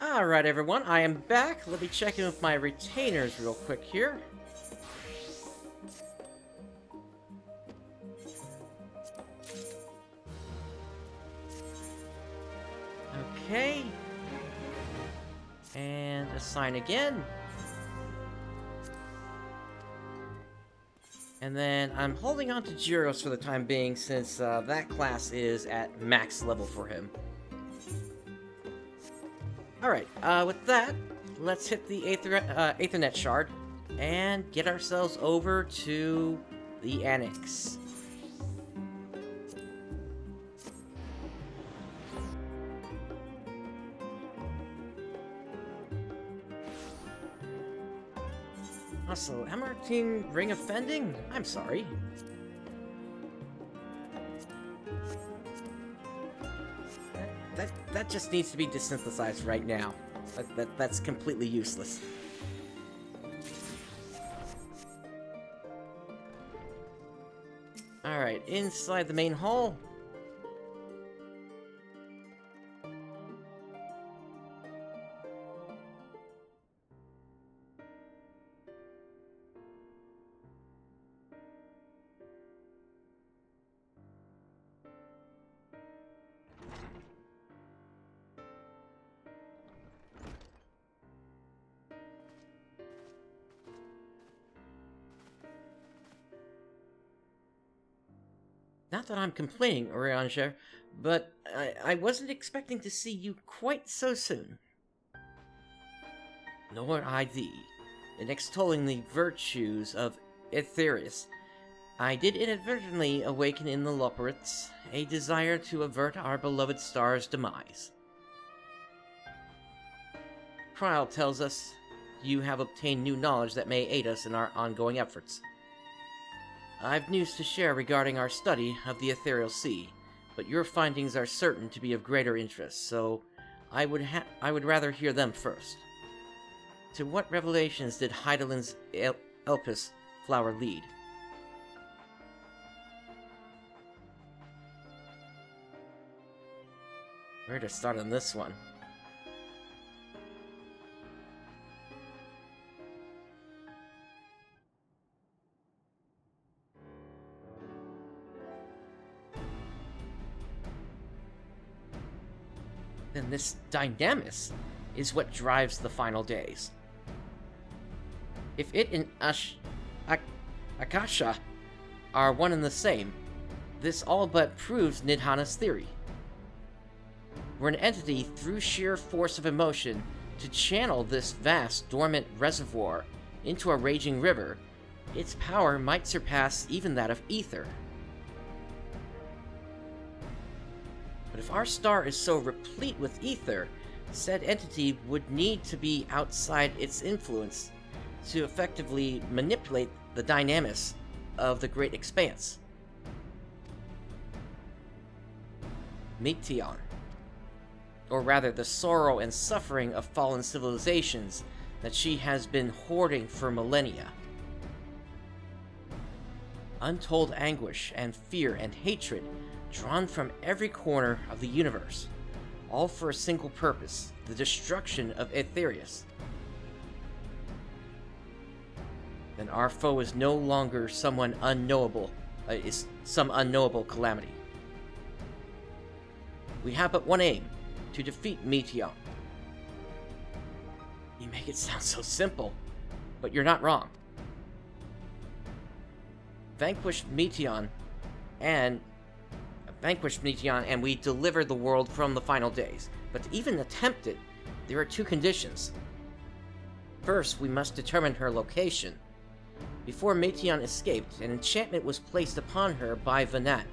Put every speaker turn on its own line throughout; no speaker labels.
Alright everyone, I am back. Let me check in with my retainers real quick here. Okay. And assign again. And then I'm holding on to Gyros for the time being since that class is at max level for him. Alright, with that, let's hit the Aethernet shard and get ourselves over to the Annex. Also, Emeraldine Ring of Fending? I'm sorry. That just needs to be desynthesized right now. That's completely useless. Alright, inside the main hall. Not that I'm complaining, Orianger, but I wasn't expecting to see you quite so soon. Nor I thee. In extolling the virtues of Aetherius, I did inadvertently awaken in the Labyrinthos a desire to avert our beloved star's demise. Trial tells us you have obtained new knowledge that may aid us in our ongoing efforts. I've news to share regarding our study of the Ethereal Sea, but your findings are certain to be of greater interest, so I would rather hear them first. To what revelations did Hydaelyn's Elpis flower lead? Where to start on this one? Then this dynamis is what drives the final days. If it and Akasha are one and the same, this all but proves Nidhana's theory. Were an entity through sheer force of emotion to channel this vast dormant reservoir into a raging river, its power might surpass even that of ether. But if our star is so replete with ether, said entity would need to be outside its influence to effectively manipulate the dynamics of the great expanse. Meteion. Or rather, the sorrow and suffering of fallen civilizations that she has been hoarding for millennia. Untold anguish and fear and hatred drawn from every corner of the universe, all for a single purpose, the destruction of Aetherius. Then our foe is no longer someone unknowable, is some unknowable calamity. We have but one aim, to defeat Meteion. You make it sound so simple, but you're not wrong. Vanquish Meteion, and we deliver the world from the final days. But to even attempt it, there are two conditions. First, we must determine her location. Before Meteion escaped, an enchantment was placed upon her by Venat,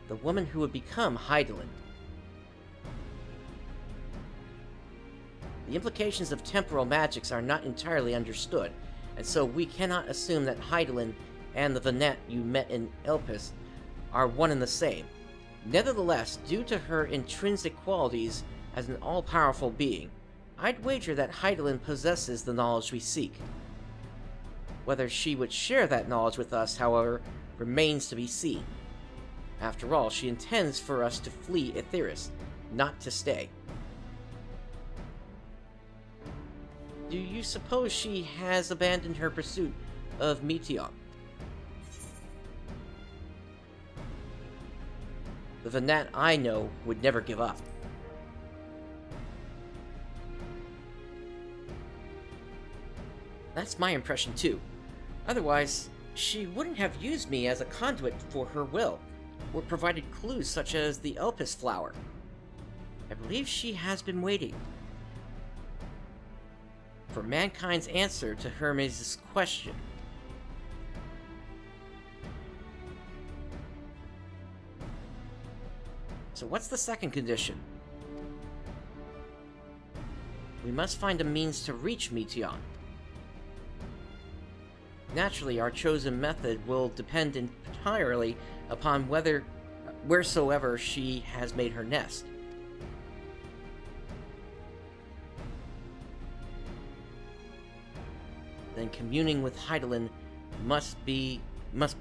the woman who would become Hydaelyn. The implications of temporal magics are not entirely understood, and so we cannot assume that Hydaelyn and the Venat you met in Elpis are one and the same. Nevertheless, due to her intrinsic qualities as an all-powerful being, I'd wager that Hydaelyn possesses the knowledge we seek. Whether she would share that knowledge with us, however, remains to be seen. After all, she intends for us to flee Aetherius, not to stay. Do you suppose she has abandoned her pursuit of Meteion? The Venat I know would never give up. That's my impression too. Otherwise, she wouldn't have used me as a conduit for her will, or provided clues such as the Elpis flower. I believe she has been waiting for mankind's answer to Hermes' question. So what's the second condition? We must find a means to reach Meteion. Naturally, our chosen method will depend entirely upon wheresoever she has made her nest. Then communing with Hydaelyn must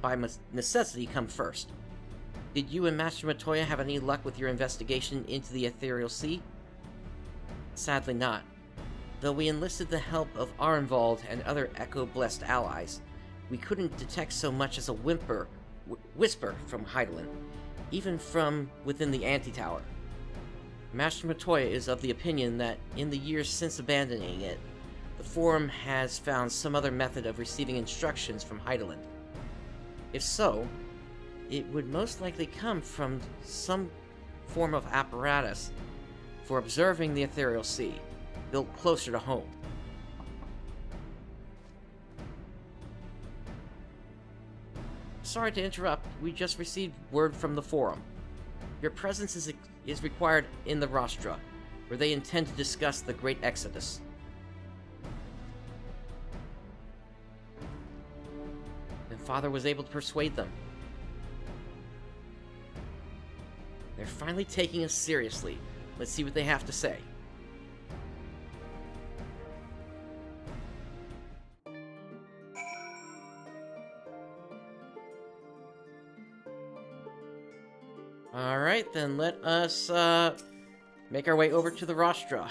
by necessity come first. Did you and Master Matoya have any luck with your investigation into the Ethereal Sea? Sadly not. Though we enlisted the help of Arenvald and other Echo-blessed allies, we couldn't detect so much as a whisper from Hydaelyn, even from within the Antitower. Master Matoya is of the opinion that in the years since abandoning it, the Forum has found some other method of receiving instructions from Hydaelyn. If so, it would most likely come from some form of apparatus for observing the Ethereal Sea, built closer to home. Sorry to interrupt, we just received word from the Forum. Your presence is required in the Rostra, where they intend to discuss the Great Exodus. And Father was able to persuade them. They're finally taking us seriously. Let's see what they have to say. Alright, then let us make our way over to the Rostra.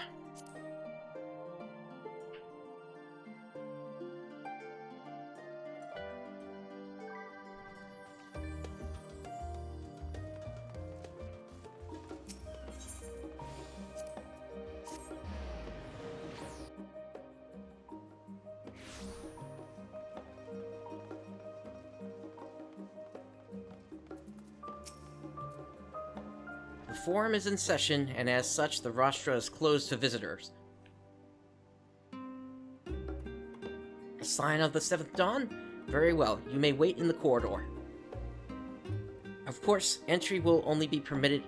The Forum is in session, and as such, the Rostra is closed to visitors. A sign of the 7th dawn? Very well, you may wait in the corridor. Of course, entry will only be permitted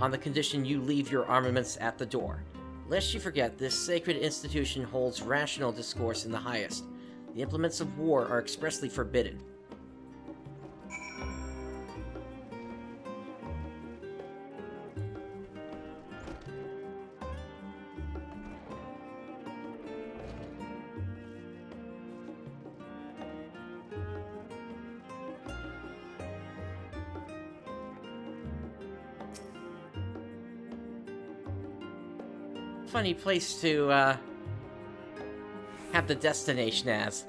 on the condition you leave your armaments at the door. Lest you forget, this sacred institution holds rational discourse in the highest. The implements of war are expressly forbidden. Funny place to have the destination as.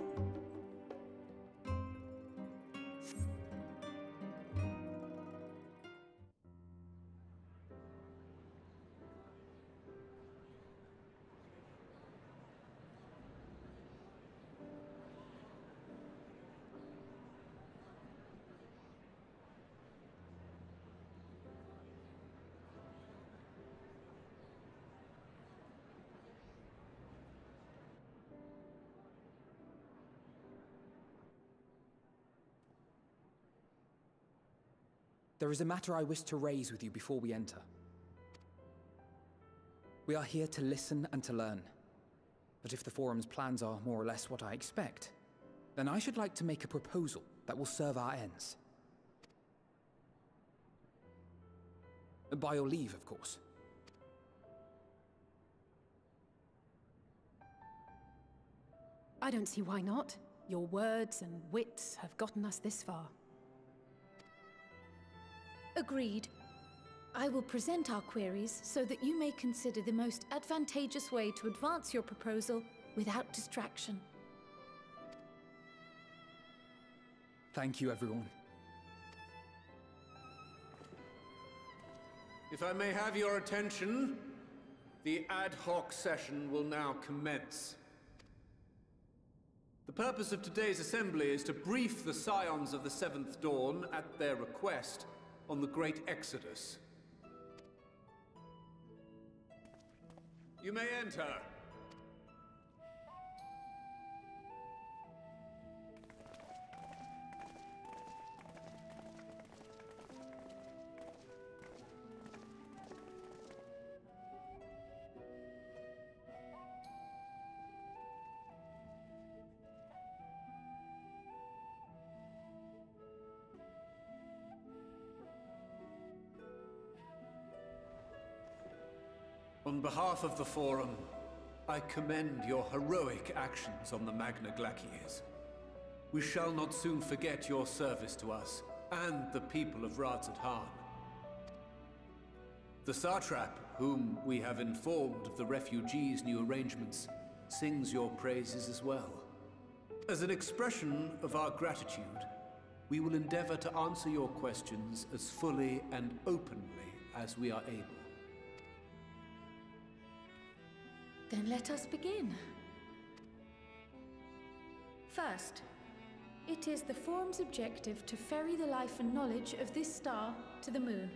There is a matter I wish to raise with you before we enter. We are here to listen and to learn. But if the Forum's plans are more or less what I expect, then I should like to make a proposal that will serve our ends. By your leave, of course.
I don't see why not. Your words and wits have gotten us this far.
Agreed. I will present our queries so that you may consider the most advantageous way to advance your proposal without distraction.
Thank you, everyone.
If I may have your attention, the ad hoc session will now commence. The purpose of today's assembly is to brief the scions of the Seventh Dawn at their request on the Great Exodus. You may enter. On behalf of the Forum, I commend your heroic actions on the Magna Glacies. We shall not soon forget your service to us and the people of Rostra. The Satrap, whom we have informed of the refugees' new arrangements, sings your praises as well. As an expression of our gratitude, we will endeavor to answer your questions as fully and openly as we are able.
Then let us begin. First, it is the Forum's objective to ferry the life and knowledge of this star to the moon.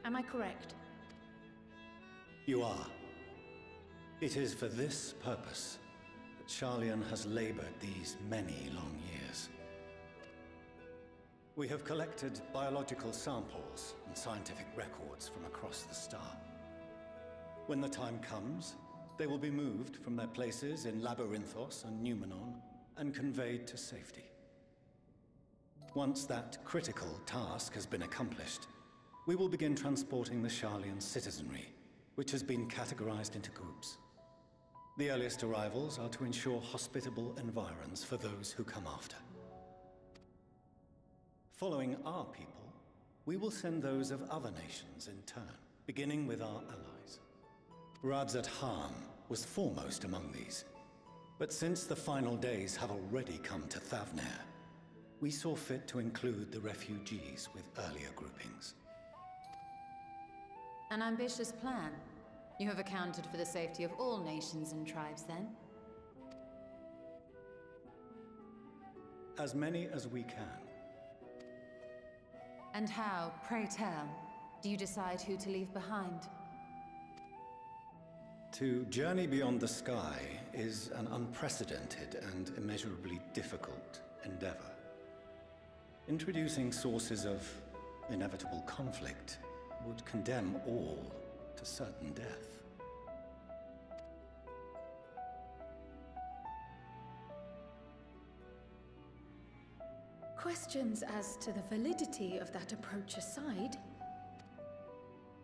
Am I correct?
You are. It is for this purpose that Hydaelyn has labored these many long years. We have collected biological samples and scientific records from across the star. When the time comes, they will be moved from their places in Labyrinthos and Numenon and conveyed to safety. Once that critical task has been accomplished, we will begin transporting the Hydaelyn citizenry, which has been categorized into groups. The earliest arrivals are to ensure hospitable environs for those who come after. Following our people, we will send those of other nations in turn, beginning with our allies. A-Ruhn-Senna was foremost among these, but since the final days have already come to Thavnair, we saw fit to include the refugees with earlier groupings.
An ambitious plan. You have accounted for the safety of all nations and tribes, then?
As many as we can.
And how, pray tell, do you decide who to leave behind?
To journey beyond the sky is an unprecedented and immeasurably difficult endeavor. Introducing sources of inevitable conflict would condemn all to certain death.
Questions as to the validity of that approach aside,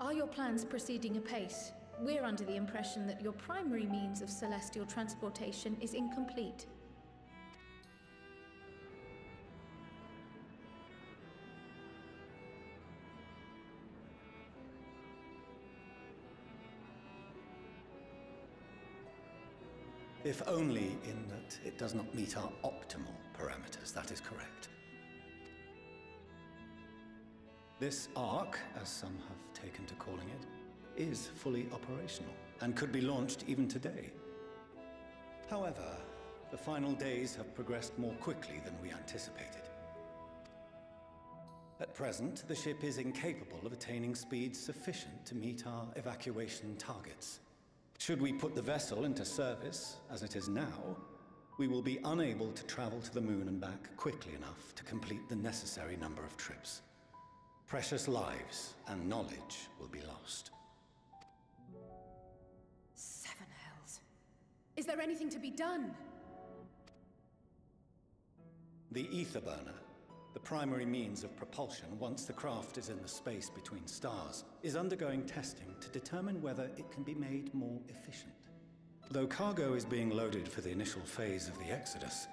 are your plans proceeding apace? We're under the impression that your primary means of celestial transportation is incomplete.
If only in that it does not meet our optimal parameters, that is correct. This Ark, as some have taken to calling it, is fully operational and could be launched even today. However, the final days have progressed more quickly than we anticipated. At present, the ship is incapable of attaining speeds sufficient to meet our evacuation targets. Should we put the vessel into service, as it is now, we will be unable to travel to the moon and back quickly enough to complete the necessary number of trips. Precious lives and knowledge will be lost.
Seven hells. Is there anything to be done?
The ether burner, the primary means of propulsion once the craft is in the space between stars, is undergoing testing to determine whether it can be made more efficient. Though cargo is being loaded for the initial phase of the Exodus,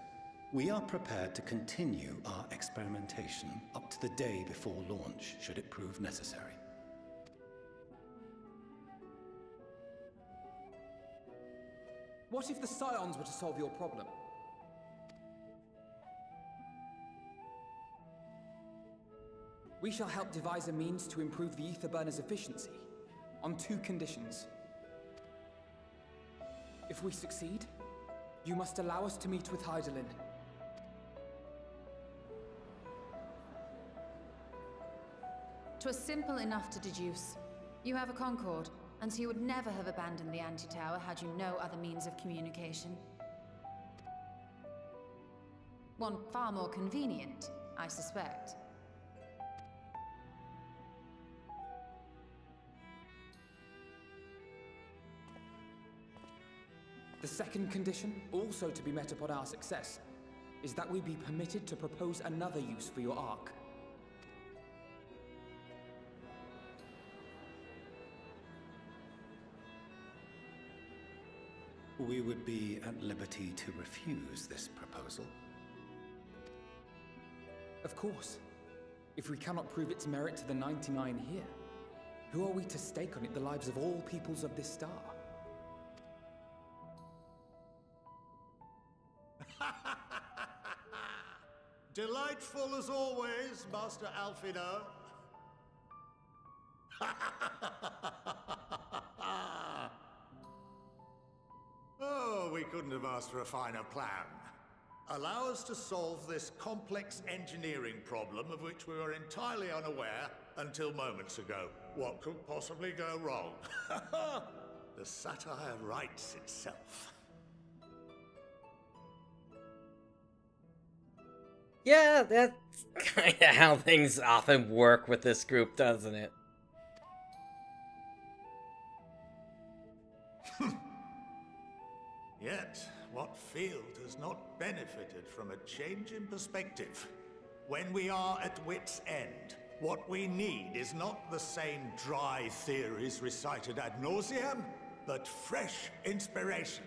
we are prepared to continue our experimentation up to the day before launch, should it prove necessary.
What if the scions were to solve your problem? We shall help devise a means to improve the ether burner's efficiency, on 2 conditions. If we succeed, you must allow us to meet with Hydaelyn.
'Twas simple enough to deduce. You have a Concord, and so you would never have abandoned the anti-tower had you no other means of communication. One far more convenient, I suspect.
The second condition, also to be met upon our success, is that we be permitted to propose another use for your Ark.
We would be at liberty to refuse this proposal.
Of course. If we cannot prove its merit to the 99 here, who are we to stake on it the lives of all peoples of this star?
Delightful as always, Master Alphinaud. Oh, we couldn't have asked for a finer plan. Allow us to solve this complex engineering problem of which we were entirely unaware until moments ago. What could possibly go wrong? The satire writes itself.
Yeah, that's kind of how things often work with this group, doesn't it?
Yet, what field has not benefited from a change in perspective? When we are at wit's end, what we need is not the same dry theories recited ad nauseam, but fresh inspiration.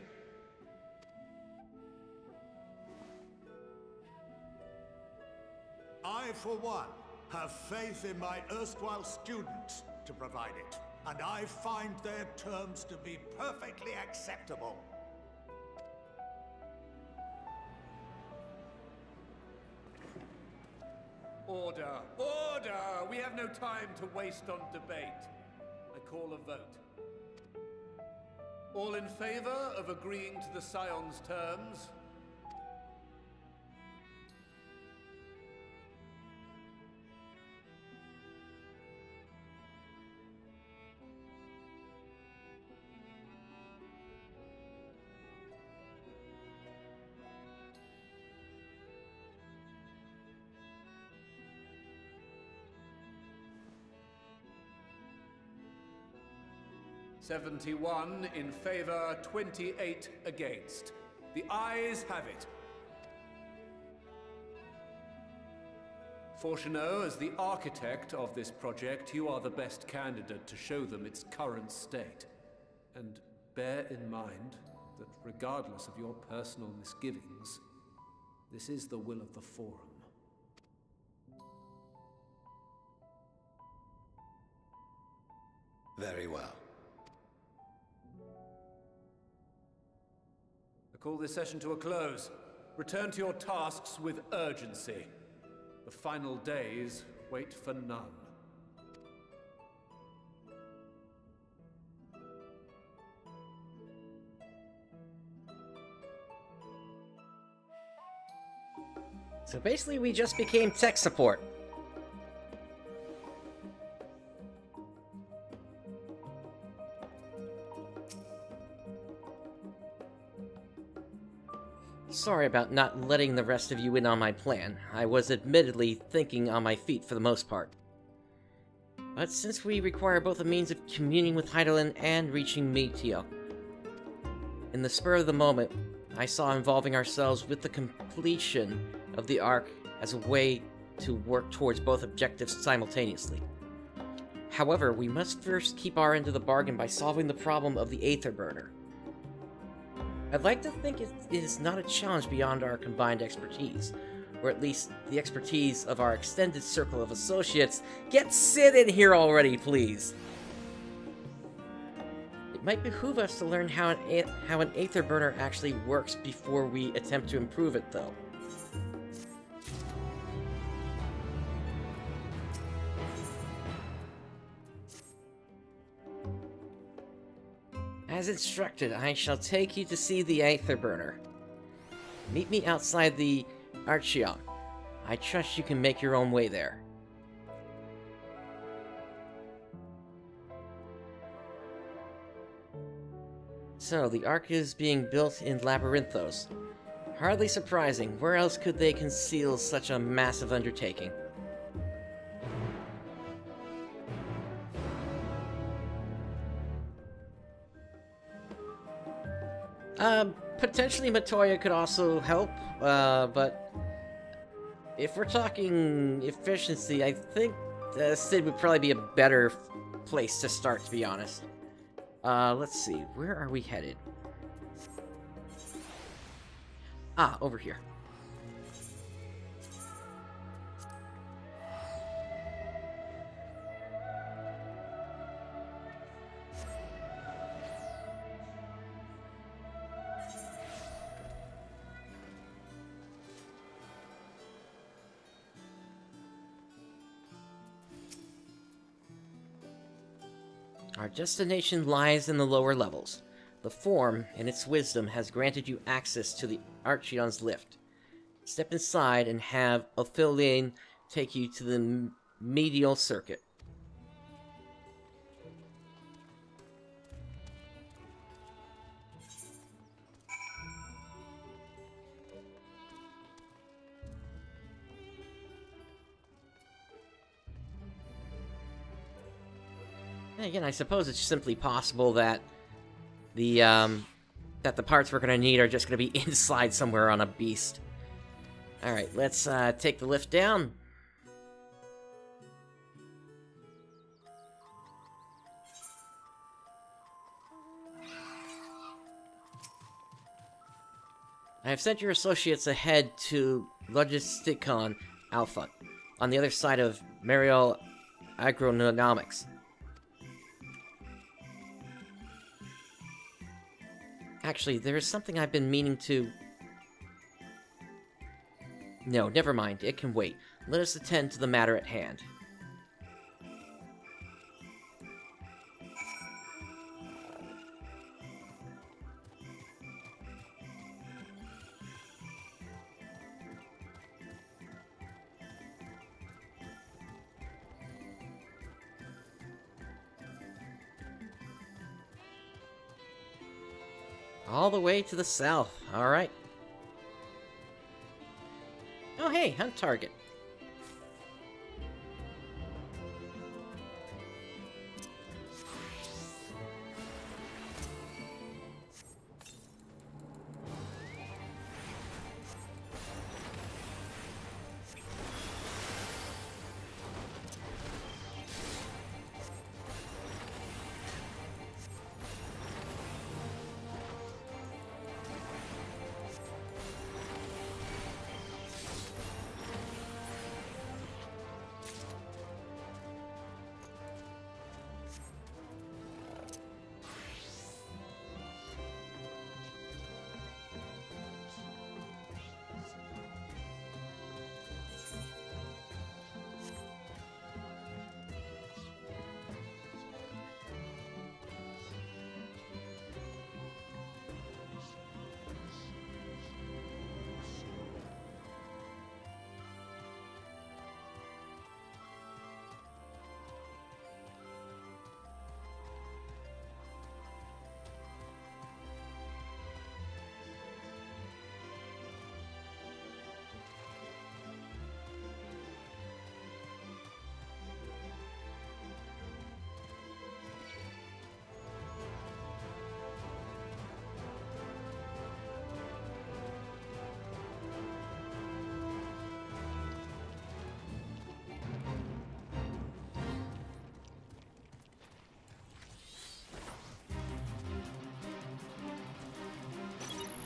I, for one, have faith in my erstwhile students to provide it, and I find their terms to be perfectly acceptable.
Order! Order! We have no time to waste on debate. I call a vote. All in favor of agreeing to the scions' terms? "71 in favor, 28 against. The ayes have it. Fortunaud, as the architect of this project, you are the best candidate to show them its current state. And bear in mind that regardless of your personal misgivings, this is the will of the Forum.
Very well.
I call this session to a close. Return to your tasks with urgency. The final days wait for none.
So basically, we just became tech support. Sorry about not letting the rest of you in on my plan. I was admittedly thinking on my feet for the most part. But since we require both a means of communing with Hydaelyn and reaching Meteo, in the spur of the moment, I saw involving ourselves with the completion of the Ark as a way to work towards both objectives simultaneously. However, we must first keep our end of the bargain by solving the problem of the Aether Burner. I'd like to think it is not a challenge beyond our combined expertise, or at least the expertise of our extended circle of associates. Sit in here already, please! It Might behoove us to learn how an aether burner actually works before we attempt to improve it, though. As instructed, I shall take you to see the aether burner. Meet me outside the Archeon. I trust you can make your own way there. So, the Ark is being built in Labyrinthos. Hardly surprising. Where else could they conceal such a massive undertaking? Potentially Matoya could also help, but if we're talking efficiency, I think Sid would probably be a better place to start, to be honest. Let's see, where are we headed? Ah, over here. Our destination lies in the lower levels. The Form, in its wisdom, has granted you access to the Archeon's lift. Step inside and have Hydaelyn take you to the medial circuit. Again, I suppose it's simply possible that the parts we're gonna need are just gonna be inside somewhere on a beast. Alright, let's take the lift down. I have sent your associates ahead to Logisticon Alpha, on the other side of Mariel Agronomics. Actually, there is something I've been meaning to... No, never mind. It can wait. Let us attend to the matter at hand. All the way to the south. Alright. Oh hey, hunt target.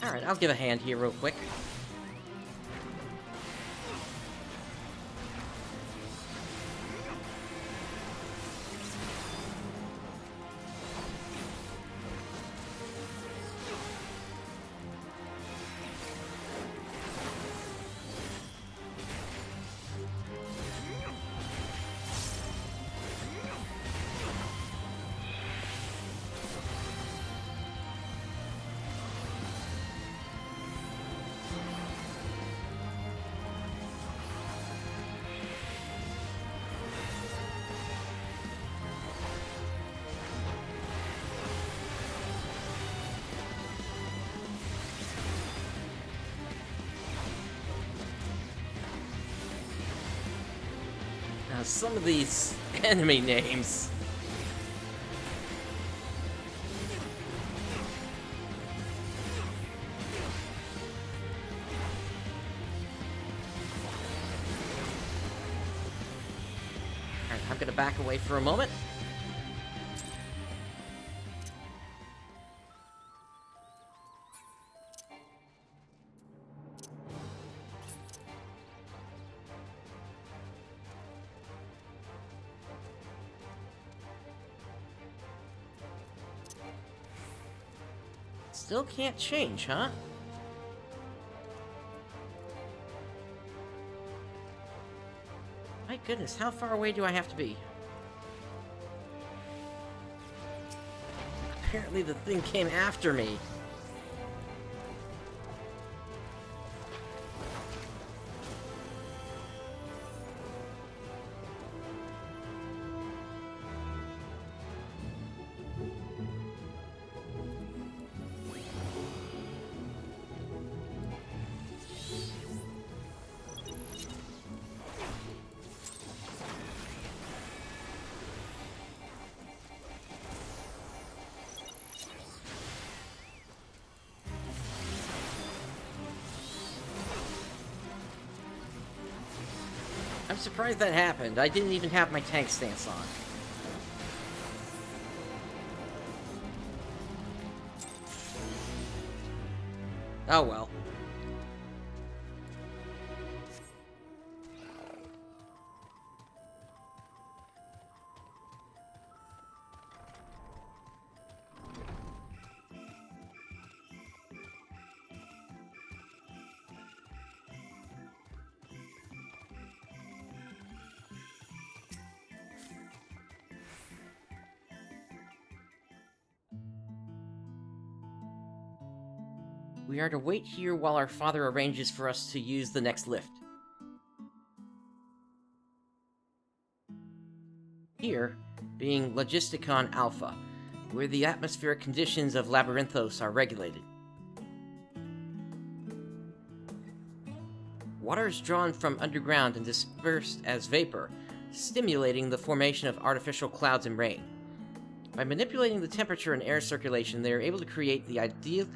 Alright, I'll give a hand here real quick. some of these enemy names. Alright, I'm gonna back away for a moment. Still can't change, huh? My goodness, how far away do I have to be? Apparently the thing came after me. I'm surprised that happened. I didn't even have my tank stance on. Oh well. We are to wait here while our father arranges for us to use the next lift. Here, being Logisticon Alpha, where the atmospheric conditions of Labyrinthos are regulated. Water is drawn from underground and dispersed as vapor, stimulating the formation of artificial clouds and rain. By manipulating the temperature and air circulation, they are able to create the ideal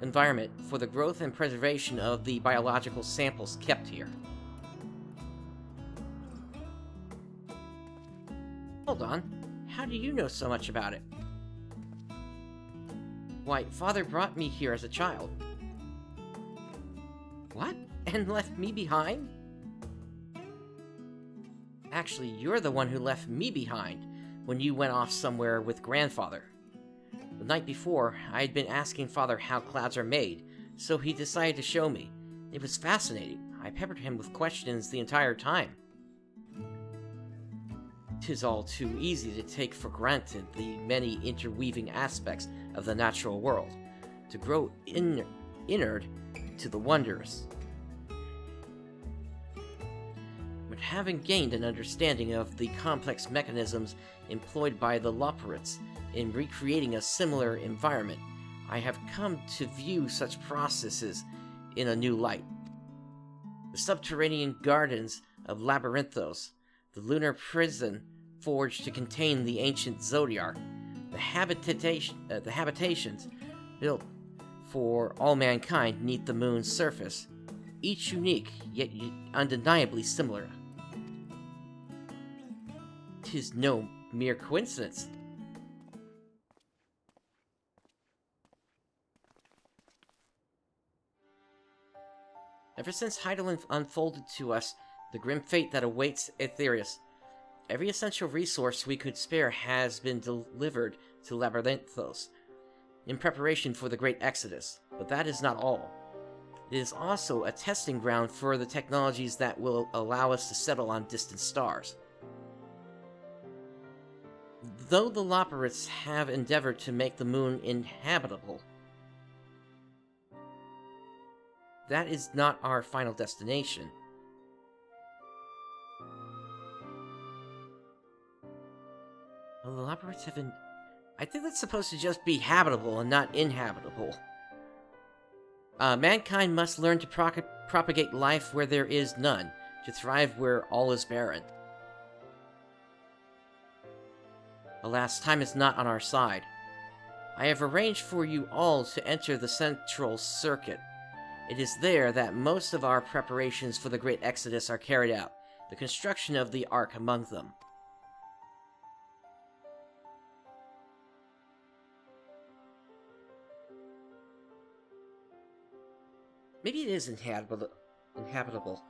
environment for the growth and preservation of the biological samples kept here. Hold on, how do you know so much about it? Why, Father brought me here as a child. What? And left me behind? Actually, you're the one who left me behind when you went off somewhere with Grandfather. The night before, I had been asking Father how clouds are made, so he decided to show me. It was fascinating. I peppered him with questions the entire time. 'Tis all too easy to take for granted the many interweaving aspects of the natural world, to grow inward to the wondrous. But having gained an understanding of the complex mechanisms employed by the Labyrinthos in recreating a similar environment, I have come to view such processes in a new light. The subterranean gardens of Labyrinthos, the lunar prison forged to contain the ancient Zodiac, the habitations built for all mankind neath the moon's surface, each unique, yet undeniably similar. 'Tis no mere coincidence. Ever since Hydaelyn unfolded to us the grim fate that awaits Aetherius, every essential resource we could spare has been delivered to Labyrinthos in preparation for the Great Exodus. But that is not all. It is also a testing ground for the technologies that will allow us to settle on distant stars. Though the Labyrinthos have endeavored to make the moon inhabitable, that is not our final destination. Well, the Labyrinthos have been... I think that's supposed to just be habitable and not inhabitable. Mankind must learn to propagate life where there is none, to thrive where all is barren. Alas, time is not on our side. I have arranged for you all to enter the central circuit. It is there that most of our preparations for the Great Exodus are carried out, the construction of the Ark among them. Maybe it is inhabitable.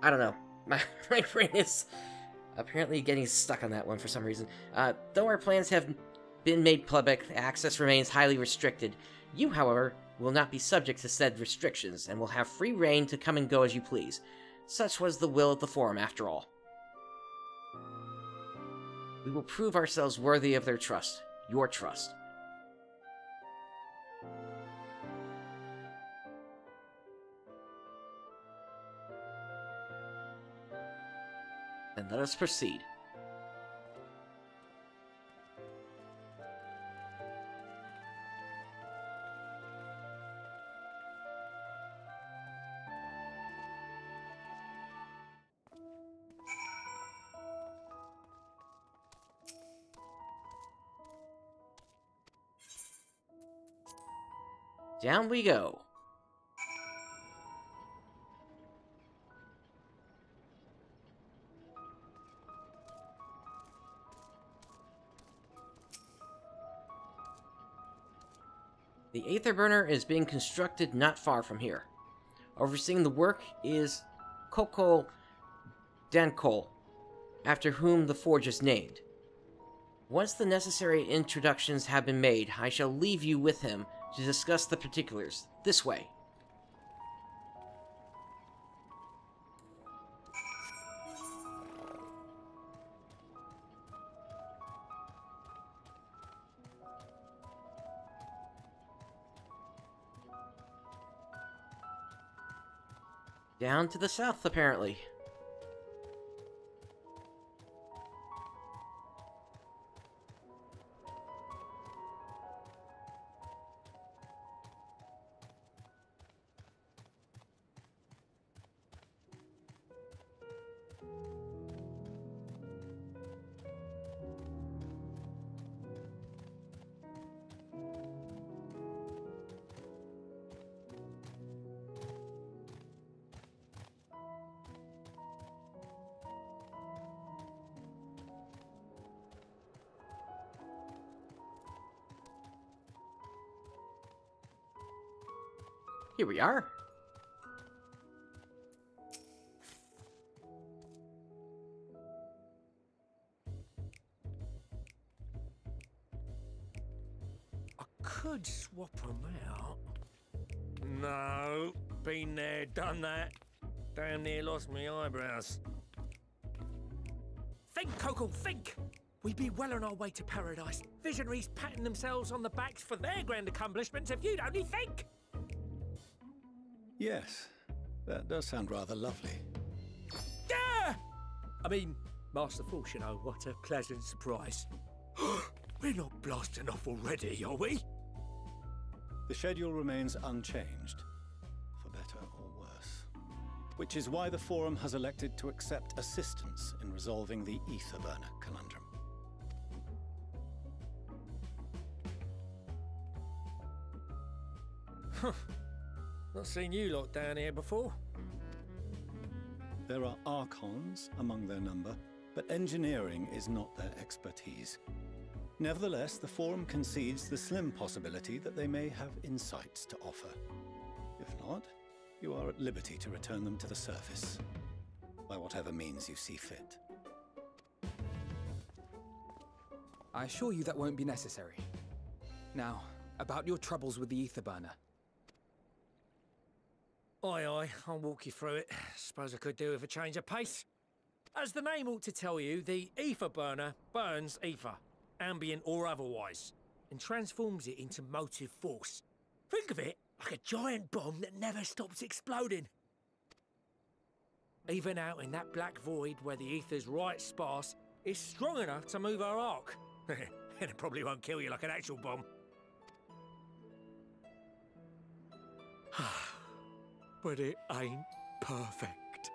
I don't know. My brain is apparently getting stuck on that one for some reason. Though our plans have been made public, access remains highly restricted. You, however, will not be subject to said restrictions, and will have free reign to come and go as you please. Such was the will of the Forum, after all. We will prove ourselves worthy of their trust. Your trust. Then let us proceed. Down we go. The Aether Burner is being constructed not far from here. Overseeing the work is Koko Dankol, after whom the forge is named. Once the necessary introductions have been made, I shall leave you with him to discuss the particulars. This way. Down to the south, apparently. Here we are.
I could swap them out. No, been there, done that. Damn near lost my eyebrows. Think, Coco, think! We'd be well on our way to paradise. Visionaries patting themselves on the backs for their grand accomplishments if you'd only think!
Yes, that does sound rather lovely.
Yeah! I mean, Master Force, you know, what a pleasant surprise. We're not blasting off already, are we?
The schedule remains unchanged, for better or worse. Which is why the Forum has elected to accept assistance in resolving the Ether Burner conundrum.
Not seen you lot down here before.
There are Archons among their number, but engineering is not their expertise. Nevertheless, the Forum concedes the slim possibility that they may have insights to offer. If not, you are at liberty to return them to the surface, by whatever means you see fit.
I assure you that won't be necessary. Now, about your troubles with the Ether Burner.
Aye, aye, I'll walk you through it. Suppose I could do with a change of pace. As the name ought to tell you, the Ether Burner burns ether, ambient or otherwise, and transforms it into motive force. Think of it like a giant bomb that never stops exploding. Even out in that black void where the ether's right sparse, it's strong enough to move our arc. And it probably won't kill you like an actual bomb. But it ain't perfect.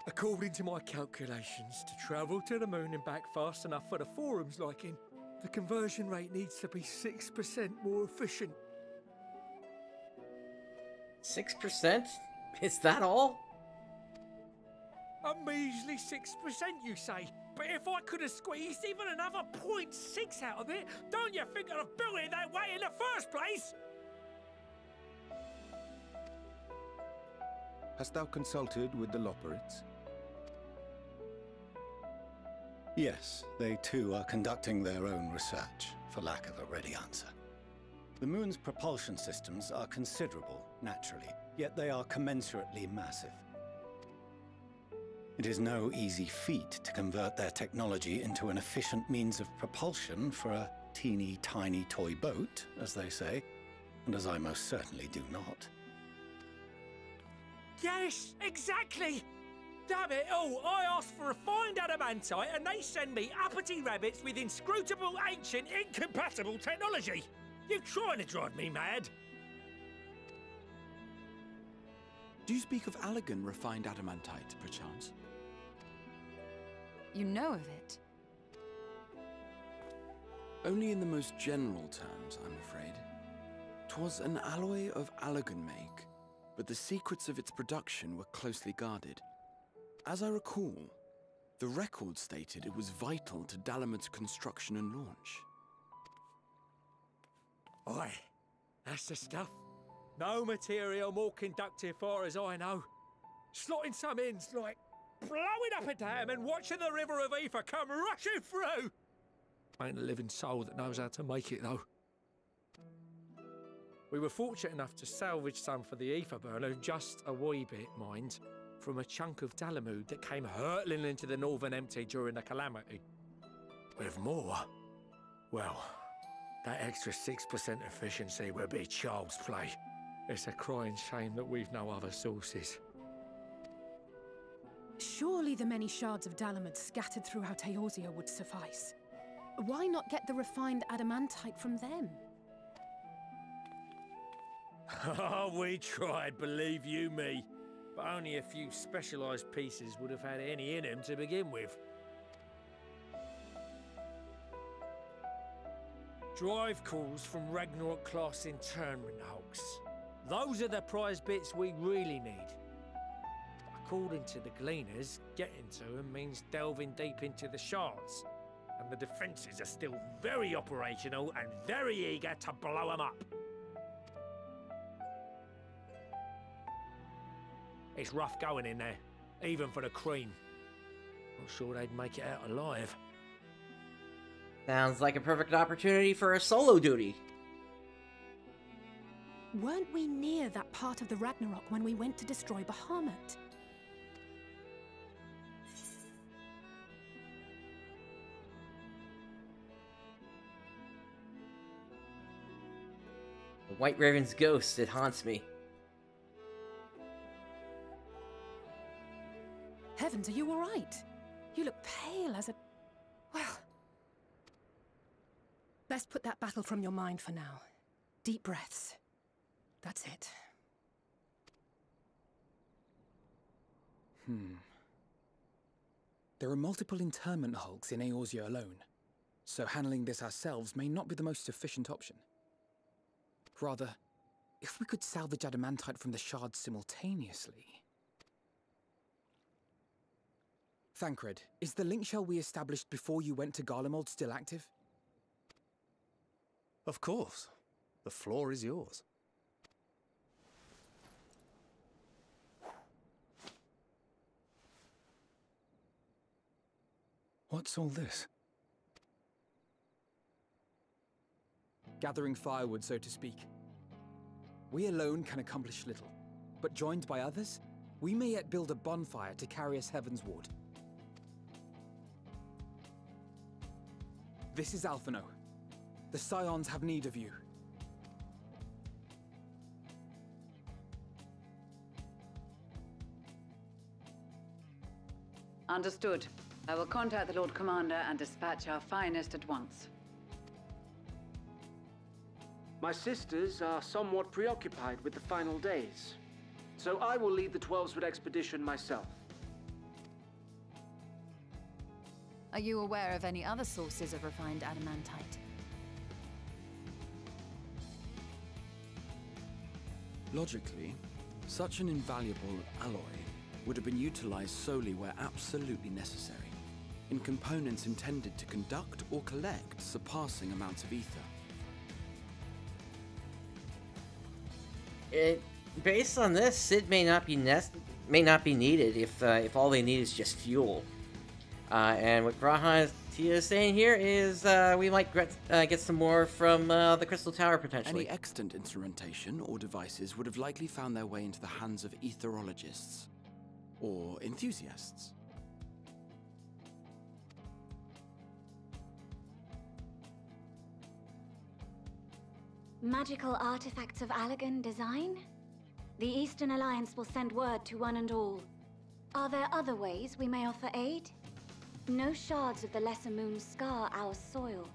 According to my calculations, to travel to the moon and back fast enough for the forum's liking, the conversion rate needs to be 6% more efficient.
6%? Is that all?
A measly 6%, you say? But if I could have squeezed even another 0.6 out of it, don't you think I'd have built it that way in the first place?
Hast thou consulted with the Loporits?
Yes, they too are conducting their own research, for lack of a ready answer. The moon's propulsion systems are considerable, naturally, yet they are commensurately massive. It is no easy feat to convert their technology into an efficient means of propulsion for a teeny tiny toy boat, as they say, and as I most certainly do not.
Yes, exactly! Damn it all, I asked for refined adamantite and they send me uppity rabbits with inscrutable, ancient, incompatible technology! You're trying to drive me mad!
Do you speak of Allegan refined adamantite, perchance?
You know of it?
Only in the most general terms, I'm afraid. 'Twas an alloy of Allegan make, but the secrets of its production were closely guarded. As I recall, the record stated it was vital to Dalamud's construction and launch.
Aye, that's the stuff. No material more conductive far as I know. Slotting some ends like blowing up a dam and watching the river of ether come rushing through. Ain't a living soul that knows how to make it though. We were fortunate enough to salvage some for the ether burner, just a wee bit, mind, from a chunk of Dalamud that came hurtling into the Northern Empty during the calamity. With more, well, that extra 6% efficiency would be child's play. It's a crying shame that we've no other sources.
Surely the many shards of Dalamud scattered throughout Eorzea would suffice. Why not get the refined adamantite from them?
Oh, we tried, believe you me. But only a few specialised pieces would have had any in them to begin with. Drive calls from Ragnarok-class internment hulks. Those are the prize bits we really need. According to the Gleaners, getting to them means delving deep into the shards. And the defences are still very operational and very eager to blow them up. It's rough going in there, even for the cream. Not sure they'd make it out alive.
Sounds like a perfect opportunity for a solo duty.
Weren't we near that part of the Ragnarok when we went to destroy Bahamut?
The White Raven's ghost, it haunts me.
Heavens, are you all right? You look pale as a... Well... Best put that battle from your mind for now. Deep breaths. That's it.
There are multiple internment hulks in Eorzea alone, so handling this ourselves may not be the most efficient option. Rather, if we could salvage adamantite from the shards simultaneously... Thancred, is the link shell we established before you went to Garlemald still active?
Of course. The floor is yours.
What's all this?
Gathering firewood, so to speak. We alone can accomplish little, but joined by others, we may yet build a bonfire to carry us heavensward. This is Alphinaud. The scions have need of you.
Understood. I will contact the Lord Commander and dispatch our finest at once.
My sisters are somewhat preoccupied with the final days, so I will lead the 12-Sword expedition myself.
Are you aware of any other sources of refined adamantite?
Logically, such an invaluable alloy would have been utilized solely where absolutely necessary, in components intended to conduct or collect surpassing amounts of ether.
Based on this, Sid may not be needed if all they need is just fuel. And what Graha is saying here is we might get some more from the Crystal Tower potentially.
Any extant instrumentation or devices would have likely found their way into the hands of etherologists or enthusiasts.
Magical artifacts of Allagan design? The Eastern Alliance will send word to one and all. Are there other ways we may offer aid? No shards of the Lesser Moon scar our soil,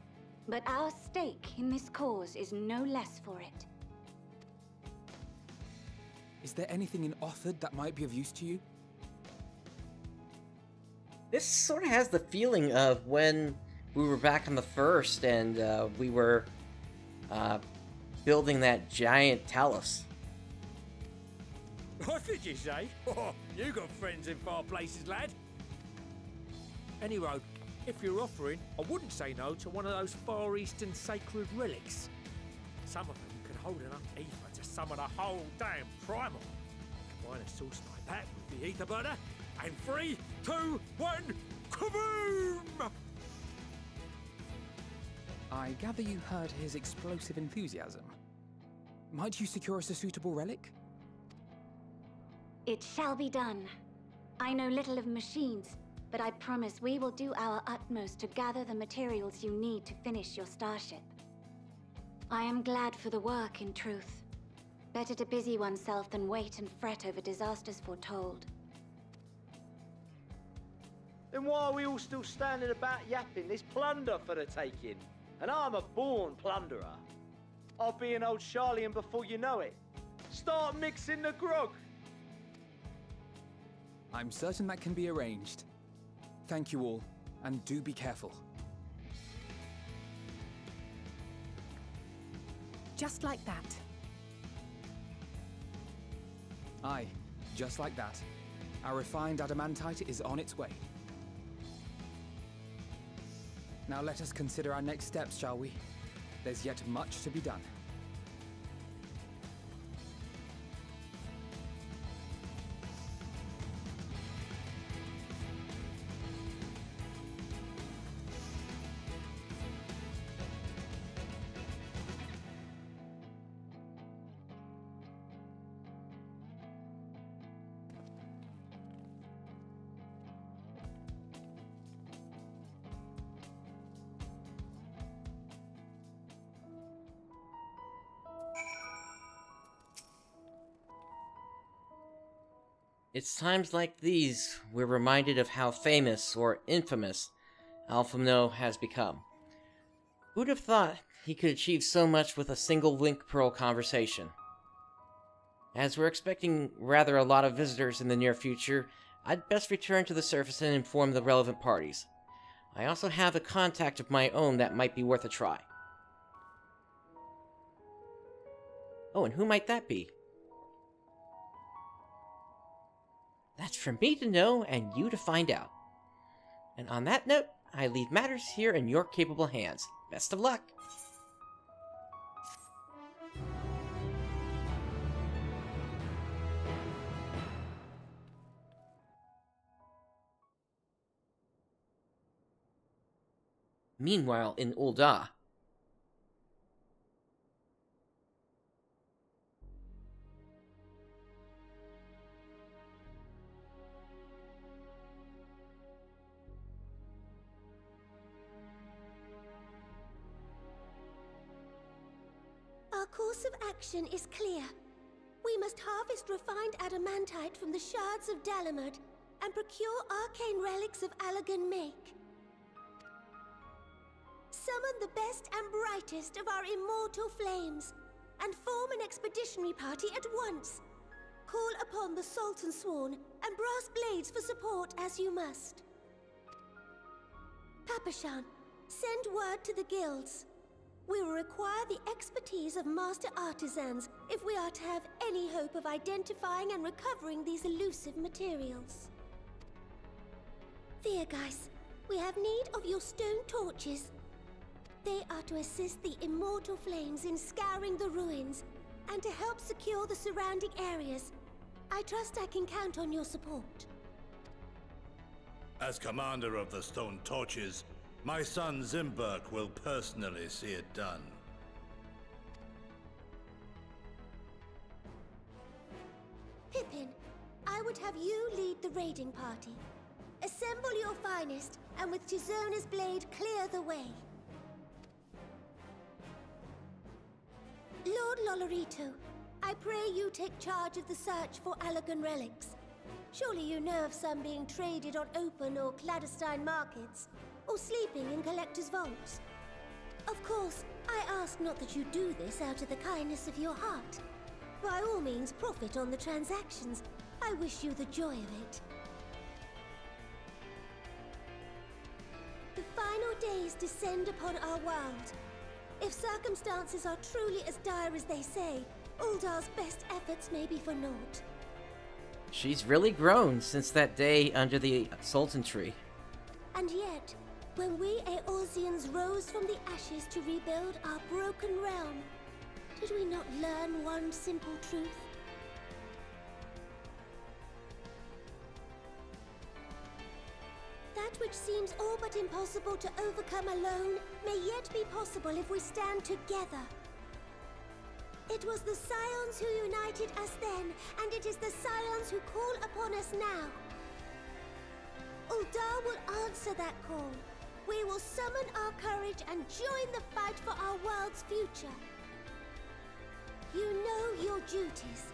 but our stake in this cause is no less for it.
Is there anything in Othard that might be of use to you?
This sort of has the feeling of when we were back on the first and we were building that giant talus.
What did you say? Oh, you got friends in far places, lad. Anyway, if you're offering, I wouldn't say no to one of those Far Eastern sacred relics. Some of them could hold enough ether to summon a whole damn primal. Combine a source like that with the ether burner, and 3, 2, 1, kaboom!
I gather you heard his explosive enthusiasm. Might you secure us a suitable relic?
It shall be done. I know little of machines, but I promise we will do our utmost to gather the materials you need to finish your starship. I am glad for the work, in truth. Better to busy oneself than wait and fret over disasters foretold.
Then why are we all still standing about yapping? There's plunder for the taking. And I'm a born plunderer. I'll be an old Charlian before you know it. Start mixing the grog.
I'm certain that can be arranged. Thank you all, and do be careful.
Just like that.
Aye, just like that. Our refined adamantite is on its way. Now let us consider our next steps, shall we? There's yet much to be done.
It's times like these we're reminded of how famous or infamous Alphinaud has become. Who'd have thought he could achieve so much with a single Link Pearl conversation? As we're expecting rather a lot of visitors in the near future, I'd best return to the surface and inform the relevant parties. I also have a contact of my own that might be worth a try. Oh, and who might that be? That's for me to know and you to find out. And on that note, I leave matters here in your capable hands. Best of luck! Meanwhile, in Ul'dah,
our course of action is clear. We must harvest refined adamantite from the shards of Dalamud and procure arcane relics of Allagan make. Summon the best and brightest of our immortal flames and form an expeditionary party at once. Call upon the Sultan Sworn and Brass Blades for support as you must. Papashan, send word to the guilds. We will require the expertise of master artisans if we are to have any hope of identifying and recovering these elusive materials. Viergeist, we have need of your stone torches. They are to assist the immortal flames in scouring the ruins and to help secure the surrounding areas. I trust I can count on your support.
As commander of the Stone Torches, my son Zimberk will personally see it done.
Pippin, I would have you lead the raiding party. Assemble your finest, and with Tizona's blade clear the way. Lord Lolorito, I pray you take charge of the search for Allagan relics. Surely you know of some being traded on open or clandestine markets, or sleeping in collectors' vaults. Of course, I ask not that you do this out of the kindness of your heart. By all means, profit on the transactions. I wish you the joy of it. The final days descend upon our world. If circumstances are truly as dire as they say, Uldar's best efforts may be for naught.
She's really grown since that day under the Sultan tree.
And yet, when we Eorzeans rose from the ashes to rebuild our broken realm, did we not learn one simple truth? That which seems all but impossible to overcome alone may yet be possible if we stand together. It was the scions who united us then, and it is the scions who call upon us now. Uldar will answer that call. We will summon our courage and join the fight for our world's future. You know your duties.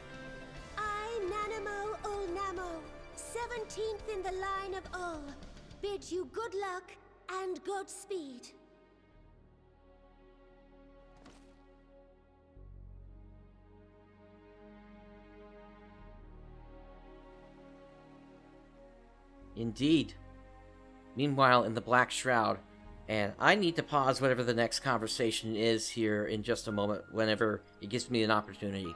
I, Nanamo Ulnamo, 17th in the line of Ul, bid you good luck and Godspeed.
Indeed. Meanwhile, in the Black Shroud, and I need to pause whatever the next conversation is here in just a moment, whenever it gives me an opportunity.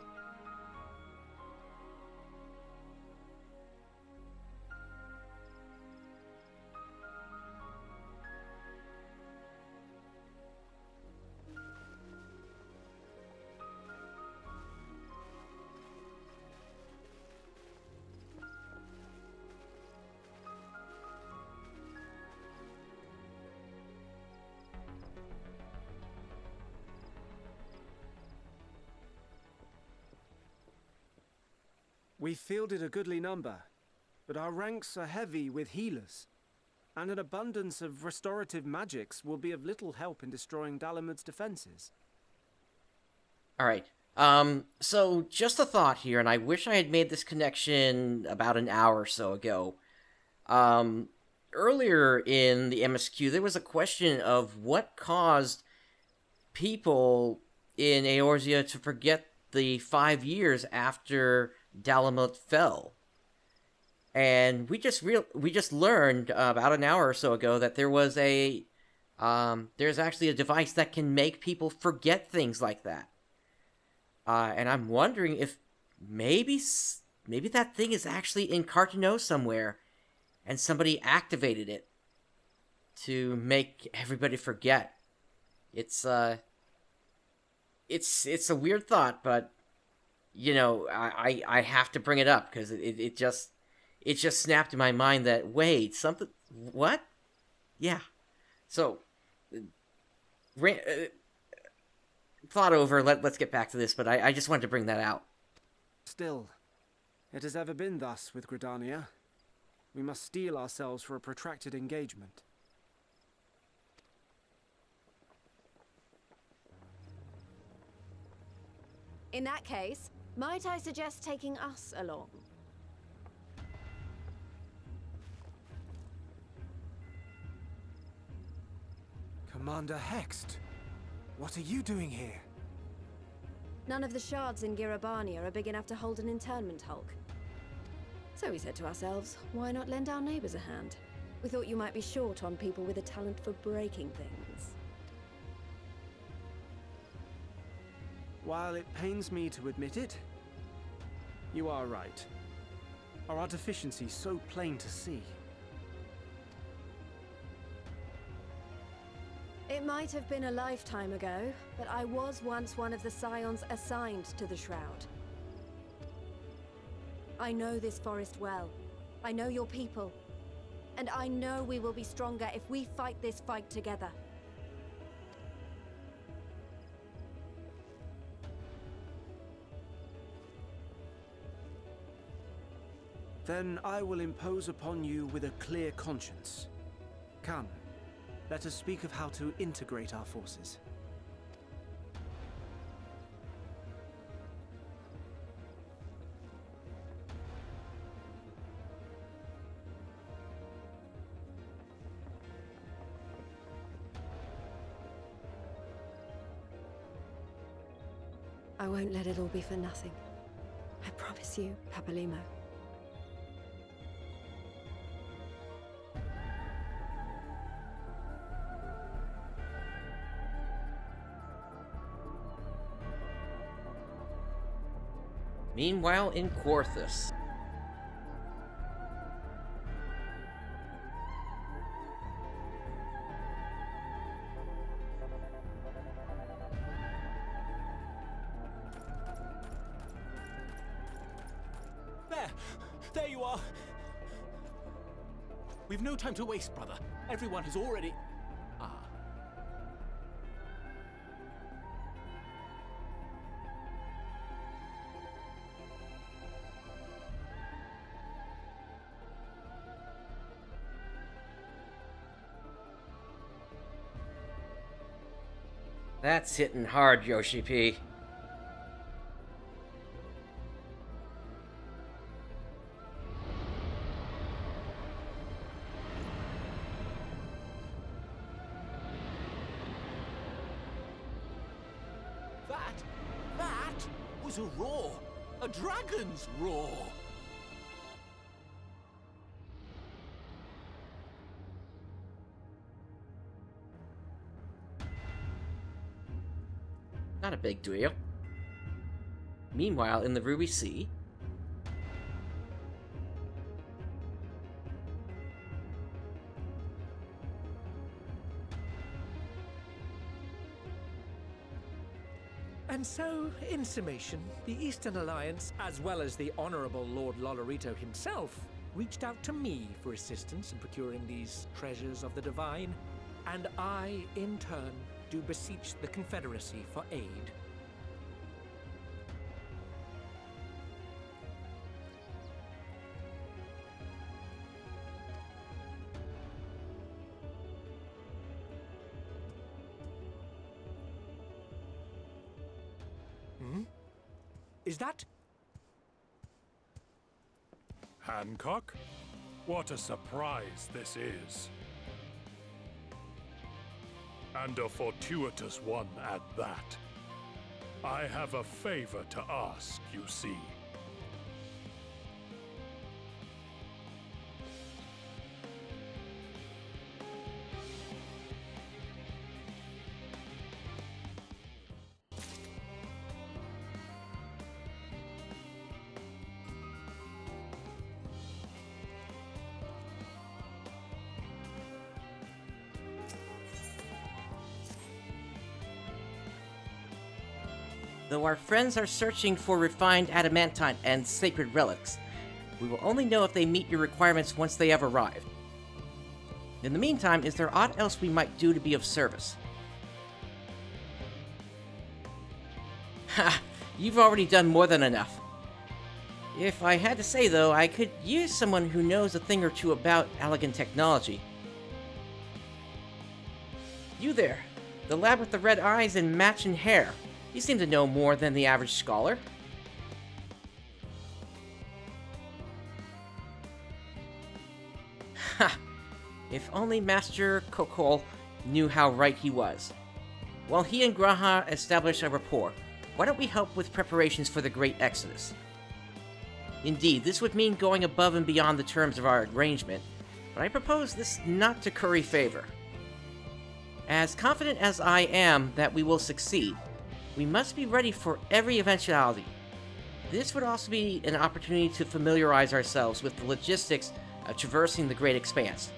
We fielded a goodly number, but our ranks are heavy with healers, and an abundance of restorative magics will be of little help in destroying Dalamud's defenses.
Alright, so just a thought here, and I wish I had made this connection about an hour or so ago. Earlier in the MSQ, there was a question of what caused people in Eorzea to forget the 5 years after Dalamud fell. And we just learned about an hour or so ago that there was there's actually a device that can make people forget things like that. And I'm wondering if maybe that thing is actually in Carteneau somewhere, and somebody activated it to make everybody forget. It's a weird thought, but you know, I have to bring it up because it just snapped in my mind that, wait, something, what? Yeah. So, thought over, let's get back to this, but I just wanted to bring that out.
Still, it has ever been thus with Gridania. We must steel ourselves for a protracted engagement.
In that case, might I suggest taking us along?
Commander Hext, what are you doing here?
None of the shards in Girabania are big enough to hold an internment hulk. So we said to ourselves, why not lend our neighbors a hand? We thought you might be short on people with a talent for breaking things.
While it pains me to admit it, you are right. Our deficiency so plain to see.
It might have been a lifetime ago, but I was once one of the scions assigned to the Shroud. I know this forest well. I know your people. And I know we will be stronger if we fight this fight together.
Then I will impose upon you with a clear conscience. Come, let us speak of how to integrate our forces.
I won't let it all be for nothing. I promise you, Papalimo.
Meanwhile, in Quarthus.
There you are! We've no time to waste, brother. Everyone has already... Ah.
That's hitting hard, Yoshi P.
That was a roar! A dragon's roar!
Not a big deal. Meanwhile, in the Ruby Sea...
And so, in summation, the Eastern Alliance, as well as the Honourable Lord Lolorito himself, reached out to me for assistance in procuring these treasures of the divine, and I, in turn, do beseech the Confederacy for aid. Is that...
Hancock? What a surprise this is. And a fortuitous one at that. I have a favor to ask, you see.
Though our friends are searching for refined adamantine and sacred relics, we will only know if they meet your requirements once they have arrived. In the meantime, is there aught else we might do to be of service? Ha! You've already done more than enough. If I had to say, though, I could use someone who knows a thing or two about elegant technology. You there, the lad with the red eyes and matching hair. You seem to know more than the average scholar. Ha! If only Master Kokol knew how right he was. While he and Graha establish a rapport, why don't we help with preparations for the Great Exodus? Indeed, this would mean going above and beyond the terms of our arrangement, but I propose this not to curry favor. As confident as I am that we will succeed, we must be ready for every eventuality. This would also be an opportunity to familiarize ourselves with the logistics of traversing the Great Expanse.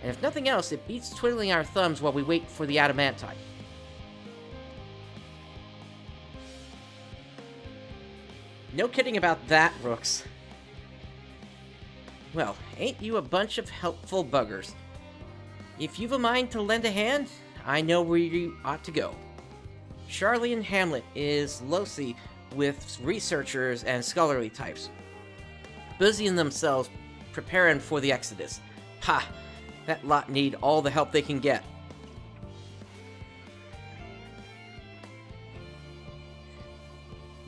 And if nothing else, it beats twiddling our thumbs while we wait for the adamantite. No kidding about that, Rooks. Well, ain't you a bunch of helpful buggers? If you've a mind to lend a hand, I know where you ought to go. Charlian Hamlet is lousy with researchers and scholarly types, busying themselves preparing for the Exodus. Ha! That lot need all the help they can get.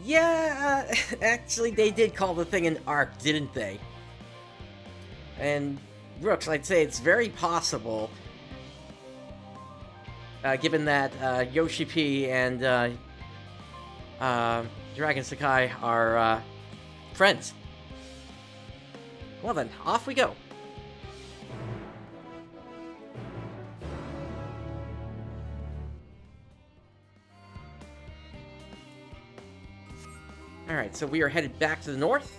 Yeah, actually they did call the thing an arc, didn't they? And Rooks, I'd say it's very possible, given that Yoshi P and Dragon Sakai are friends. Well then, off we go. Alright, so we are headed back to the north.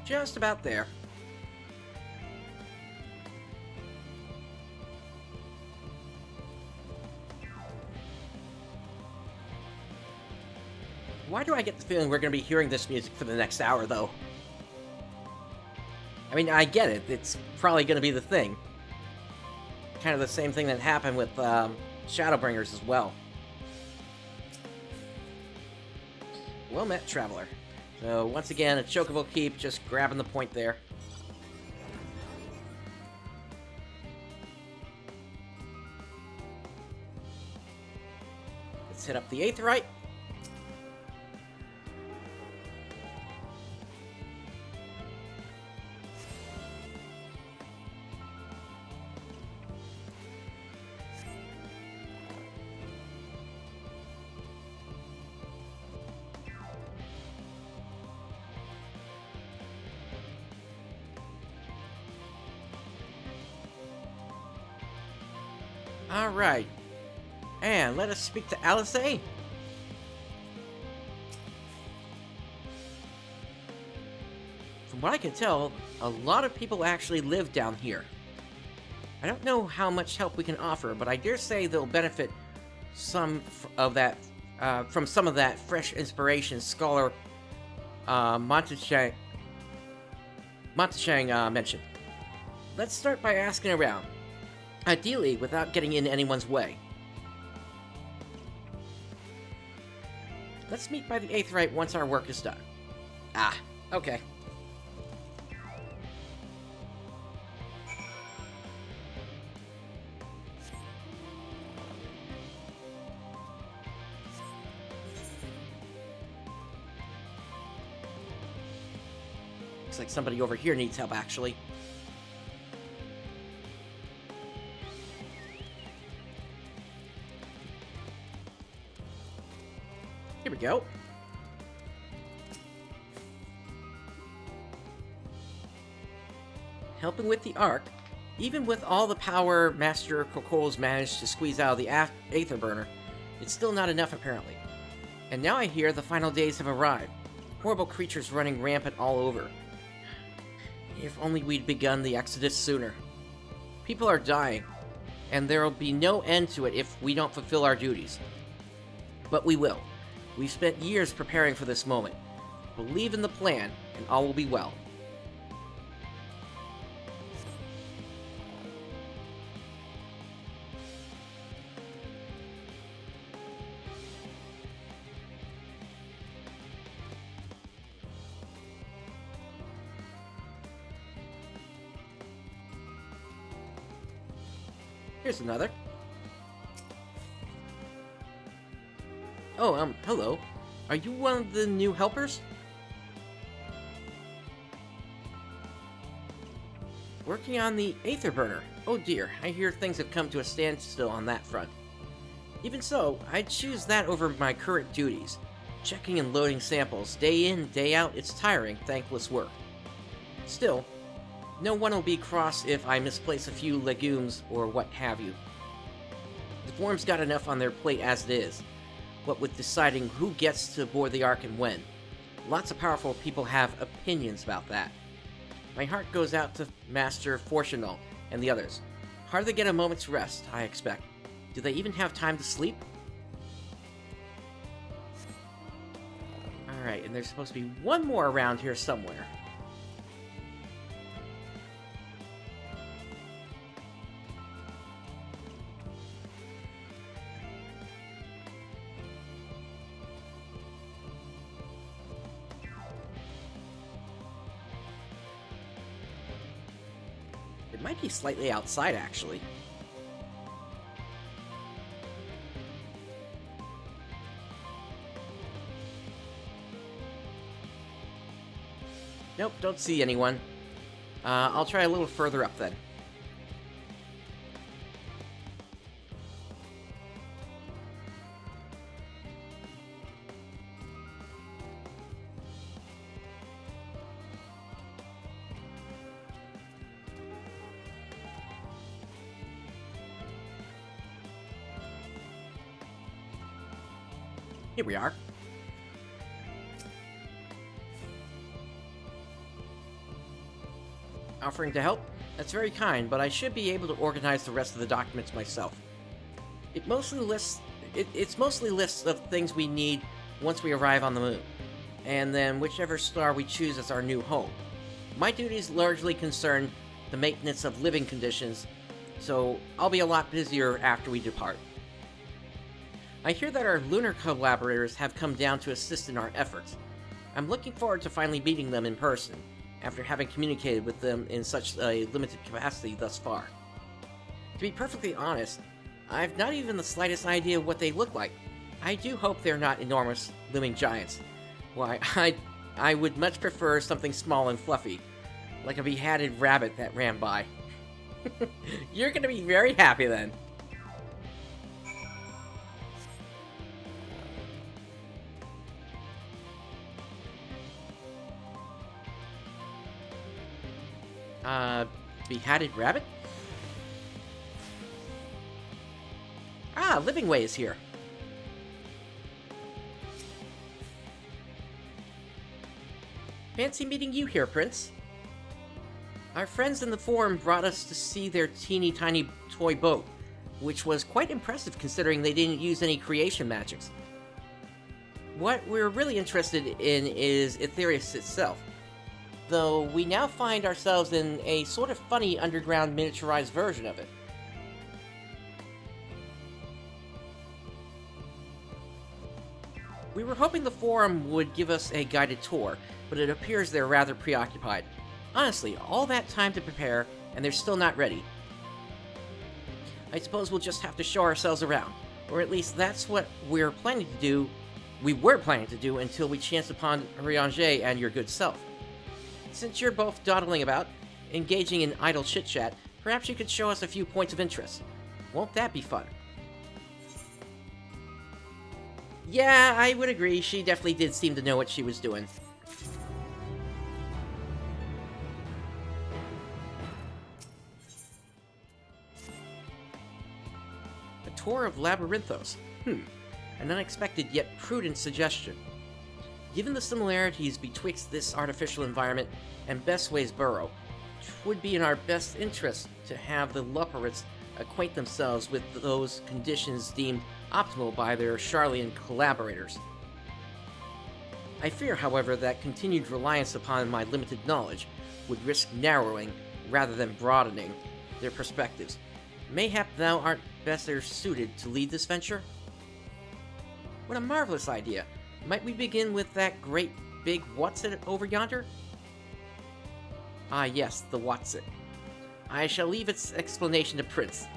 Just about there. Why do I get the feeling we're going to be hearing this music for the next hour, though? I mean, I get it. It's probably going to be the thing. Kind of the same thing that happened with Shadowbringers as well. Well met, Traveler. So, once again, a Chocobo Keep, just grabbing the point there. Let's hit up the Aetheryte. Alright, and let us speak to Alice. From what I can tell, a lot of people actually live down here. I don't know how much help we can offer, but I dare say they'll benefit some of that, from some of that fresh inspiration Scholar Monteshang mentioned. Let's start by asking around. Ideally, without getting in anyone's way. Let's meet by the Aetheryte once our work is done. Ah, okay. Looks like somebody over here needs help, actually. Here we go. Helping with the Ark, even with all the power Master Kokol's managed to squeeze out of the Aether Burner, it's still not enough apparently. And now I hear the final days have arrived. Horrible creatures running rampant all over. If only we'd begun the Exodus sooner. People are dying, and there will be no end to it if we don't fulfill our duties. But we will. We've spent years preparing for this moment. Believe in the plan, and all will be well. Here's another. Oh, hello. Are you one of the new helpers? Working on the Aether Burner. Oh dear, I hear things have come to a standstill on that front. Even so, I'd choose that over my current duties. Checking and loading samples, day in, day out, it's tiring, thankless work. Still, no one will be cross if I misplace a few legumes or what have you. The Forum's got enough on their plate as it is, what with deciding who gets to board the Ark and when. Lots of powerful people have opinions about that. My heart goes out to Master Fortunal and the others. Hardly get a moment's rest, I expect. Do they even have time to sleep? Alright, and there's supposed to be one more around here somewhere. It might be slightly outside, actually. Nope, don't see anyone. I'll try a little further up then. Here we are. Offering to help? That's very kind, but I should be able to organize the rest of the documents myself. It's mostly lists of things we need once we arrive on the moon, and then whichever star we choose as our new home. My duties largely concern the maintenance of living conditions, so I'll be a lot busier after we depart. I hear that our lunar collaborators have come down to assist in our efforts. I'm looking forward to finally meeting them in person, after having communicated with them in such a limited capacity thus far. To be perfectly honest, I've not even the slightest idea what they look like. I do hope they're not enormous, looming giants. Why, I would much prefer something small and fluffy, like a beheaded rabbit that ran by. You're gonna be very happy then. Beheaded rabbit? Ah, Living Way is here. Fancy meeting you here, Prince. Our friends in the forum brought us to see their teeny tiny toy boat, which was quite impressive considering they didn't use any creation magics. What we're really interested in is Aetherius itself, though we now find ourselves in a sort of funny underground miniaturized version of it. We were hoping the forum would give us a guided tour, but it appears they're rather preoccupied. Honestly, all that time to prepare, and they're still not ready. I suppose we'll just have to show ourselves around, or at least that's what we were planning to do until we chanced upon Rianger and your good self. Since you're both dawdling about, engaging in idle chit-chat, perhaps you could show us a few points of interest. Won't that be fun? Yeah, I would agree. She definitely did seem to know what she was doing. A tour of Labyrinthos. An unexpected yet prudent suggestion. Given the similarities betwixt this artificial environment and Bestway's burrow, would be in our best interest to have the Labyrinthos acquaint themselves with those conditions deemed optimal by their Sharlayan collaborators. I fear, however, that continued reliance upon my limited knowledge would risk narrowing rather than broadening their perspectives. Mayhap thou art better suited to lead this venture? What a marvelous idea! Might we begin with that great big what's-it over yonder? Ah yes, the what's-it. I shall leave its explanation to Prince.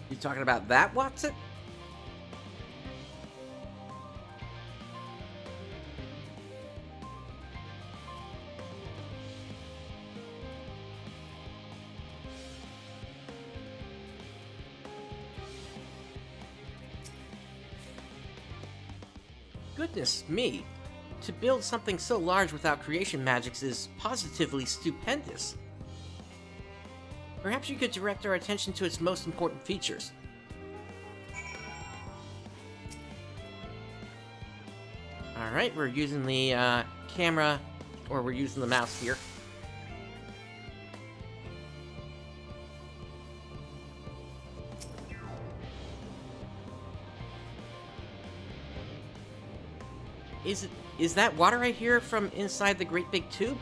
You talking about that, Watson? Goodness me! To build something so large without creation magics is positively stupendous. Perhaps you could direct our attention to its most important features. Alright, we're using the camera, or we're using the mouse here. Is that water right here from inside the great big tube?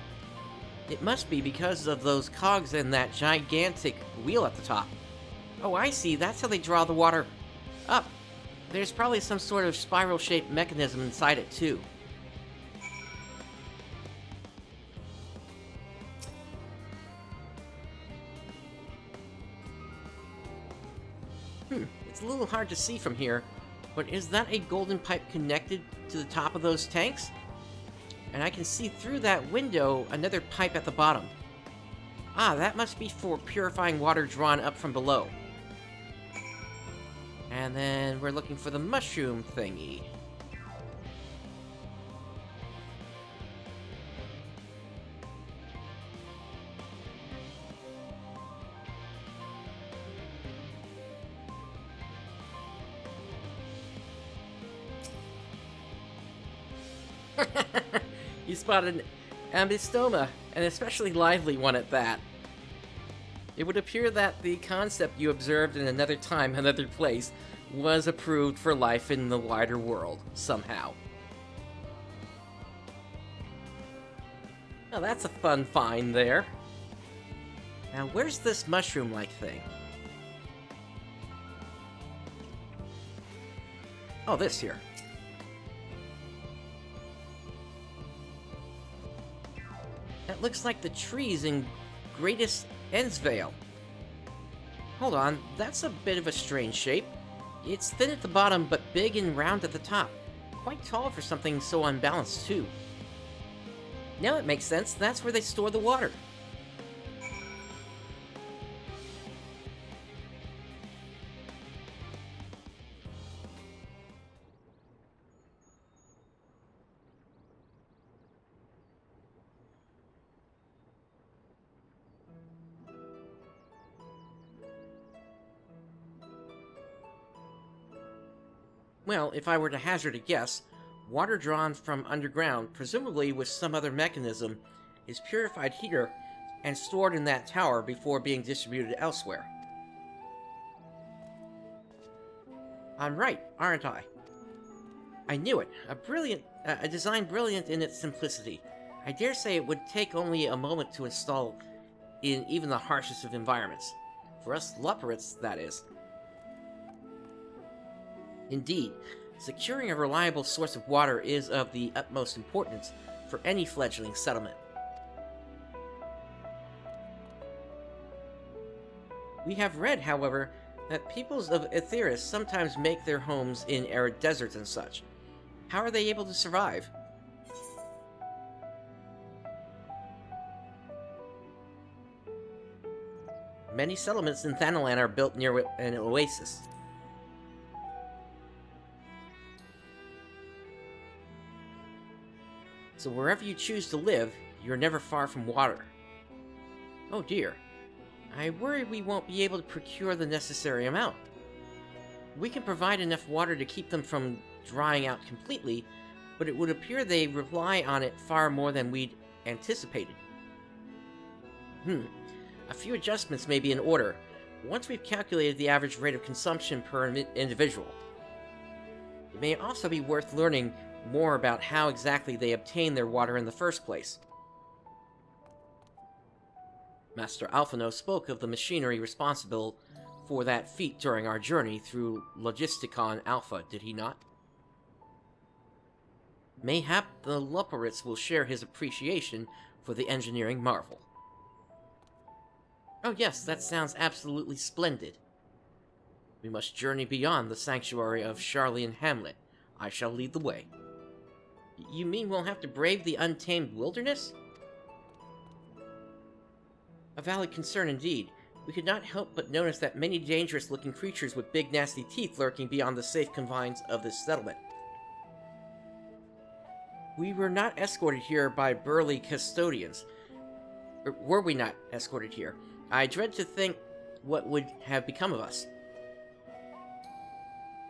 It must be because of those cogs and that gigantic wheel at the top. Oh, I see. That's how they draw the water up. There's probably some sort of spiral-shaped mechanism inside it, too. It's a little hard to see from here, but is that a golden pipe connected to the top of those tanks? And I can see through that window another pipe at the bottom. Ah, that must be for purifying water drawn up from below. And then we're looking for the mushroom thingy. You spotted an ambystoma, an especially lively one at that. It would appear that the concept you observed in another time, another place, was approved for life in the wider world, somehow. Now that's a fun find there. Now where's this mushroom-like thing? Oh, this here. That looks like the trees in Greatest Ensvale. Hold on, that's a bit of a strange shape. It's thin at the bottom, but big and round at the top. Quite tall for something so unbalanced, too. Now it makes sense, that's where they store the water. Well, if I were to hazard a guess, water drawn from underground, presumably with some other mechanism, is purified here and stored in that tower before being distributed elsewhere. I'm right, aren't I? I knew it. A design brilliant in its simplicity. I dare say it would take only a moment to install in even the harshest of environments. For us Labyrinthos, that is. Indeed, securing a reliable source of water is of the utmost importance for any fledgling settlement. We have read, however, that peoples of Aetheris sometimes make their homes in arid deserts and such. How are they able to survive? Many settlements in Thanalan are built near an oasis. So wherever you choose to live, you're never far from water. Oh dear. I worry we won't be able to procure the necessary amount. We can provide enough water to keep them from drying out completely, but it would appear they rely on it far more than we'd anticipated. A few adjustments may be in order, once we've calculated the average rate of consumption per individual. It may also be worth learning more about how exactly they obtain their water in the first place. Master Alphinaud spoke of the machinery responsible for that feat during our journey through Logisticon Alpha, did he not? Mayhap the Labyrinthos will share his appreciation for the engineering marvel. Oh yes, that sounds absolutely splendid. We must journey beyond the sanctuary of Charlian Hamlet. I shall lead the way. You mean we'll have to brave the untamed wilderness? A valid concern indeed. We could not help but notice that many dangerous-looking creatures with big nasty teeth lurking beyond the safe confines of this settlement. We were not escorted here by burly custodians. Or were we not escorted here? I dread to think what would have become of us.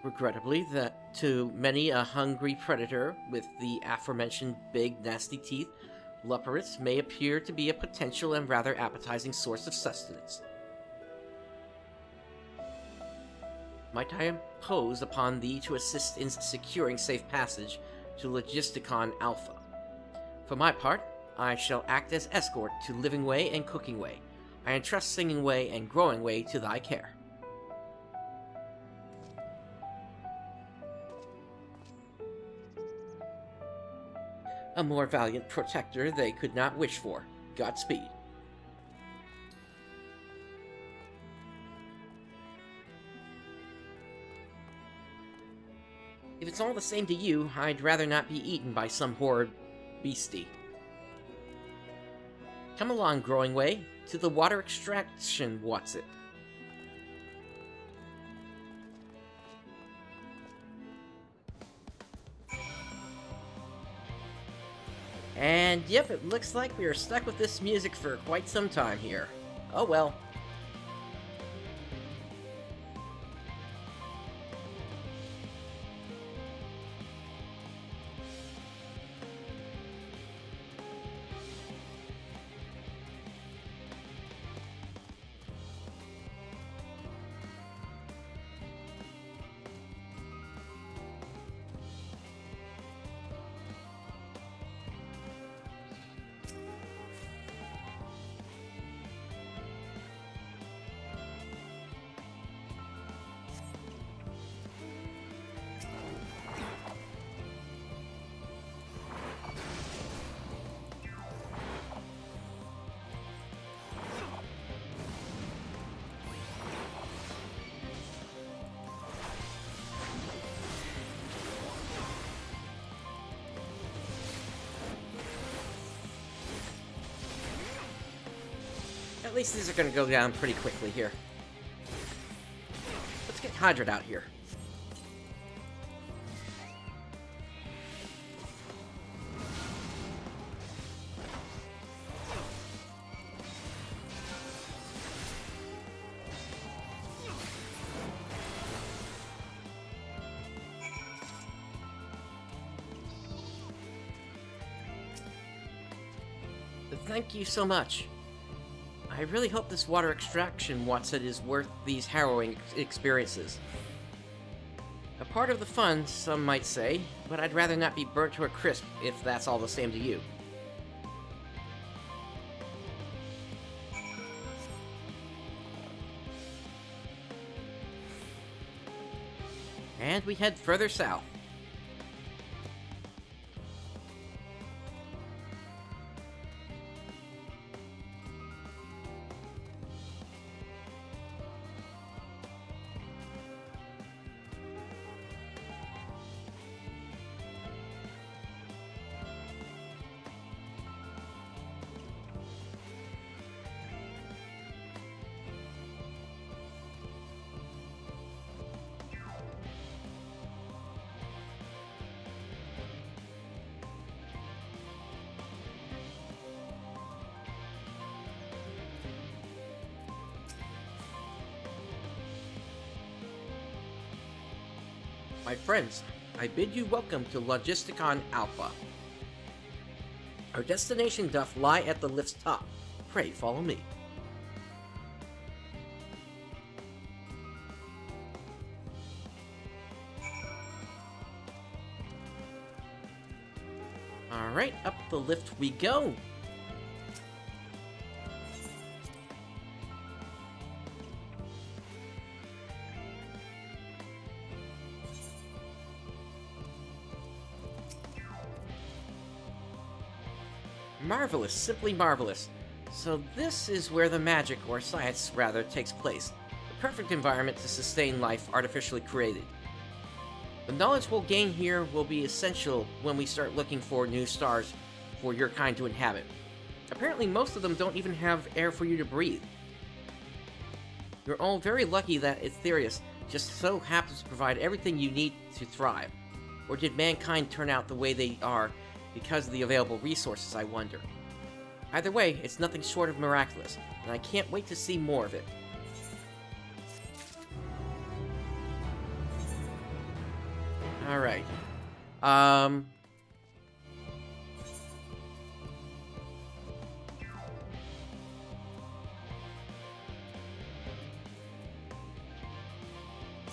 Regrettably, that to many a hungry predator with the aforementioned big nasty teeth, Labyrinthos may appear to be a potential and rather appetizing source of sustenance. Might I impose upon thee to assist in securing safe passage to Logisticon Alpha? For my part, I shall act as escort to Living Way and Cooking Way. I entrust Singing Way and Growing Way to thy care. A more valiant protector they could not wish for. Godspeed. If it's all the same to you, I'd rather not be eaten by some horrid beastie. Come along, Growing Way, to the water extraction, what's it? And yep, it looks like we are stuck with this music for quite some time here. Oh well. At least these are going to go down pretty quickly here. Let's get Hydrate out here. Thank you so much. I really hope this water extraction Watson is worth these harrowing experiences. A part of the fun, some might say, but I'd rather not be burnt to a crisp if that's all the same to you. And we head further south. My friends, I bid you welcome to Logisticon Alpha. Our destination doth lie at the lift's top. Pray follow me. Alright, up the lift we go. Marvelous, simply marvelous. So this is where the magic, or science rather, takes place. The perfect environment to sustain life artificially created. The knowledge we'll gain here will be essential when we start looking for new stars for your kind to inhabit. Apparently most of them don't even have air for you to breathe. You're all very lucky that Aetherius just so happens to provide everything you need to thrive. Or did mankind turn out the way they are because of the available resources, I wonder. Either way, it's nothing short of miraculous, and I can't wait to see more of it. Alright.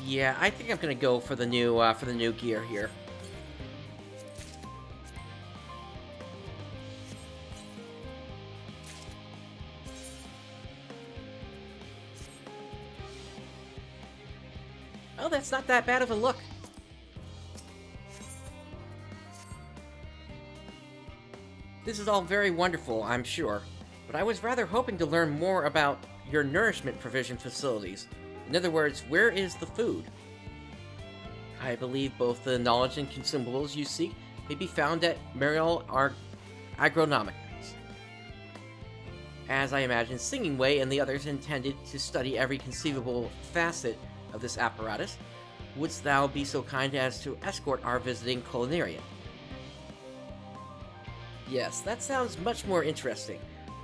Yeah, I think I'm gonna go for the new gear here. Oh, that's not that bad of a look. This is all very wonderful, I'm sure, but I was rather hoping to learn more about your nourishment provision facilities. In other words, where is the food? I believe both the knowledge and consumables you seek may be found at Muriel Agronomics. As I imagine, Singing Way and the others intended to study every conceivable facet of this apparatus, wouldst thou be so kind as to escort our visiting culinarian? Yes, that sounds much more interesting.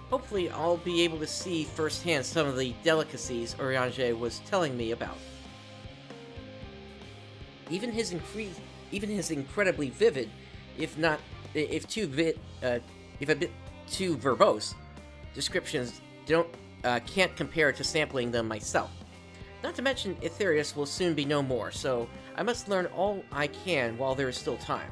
Hopefully I'll be able to see firsthand some of the delicacies Urianger was telling me about. Even his incredibly vivid, if a bit too verbose, descriptions can't compare to sampling them myself. Not to mention, Aetherius will soon be no more, so I must learn all I can while there is still time.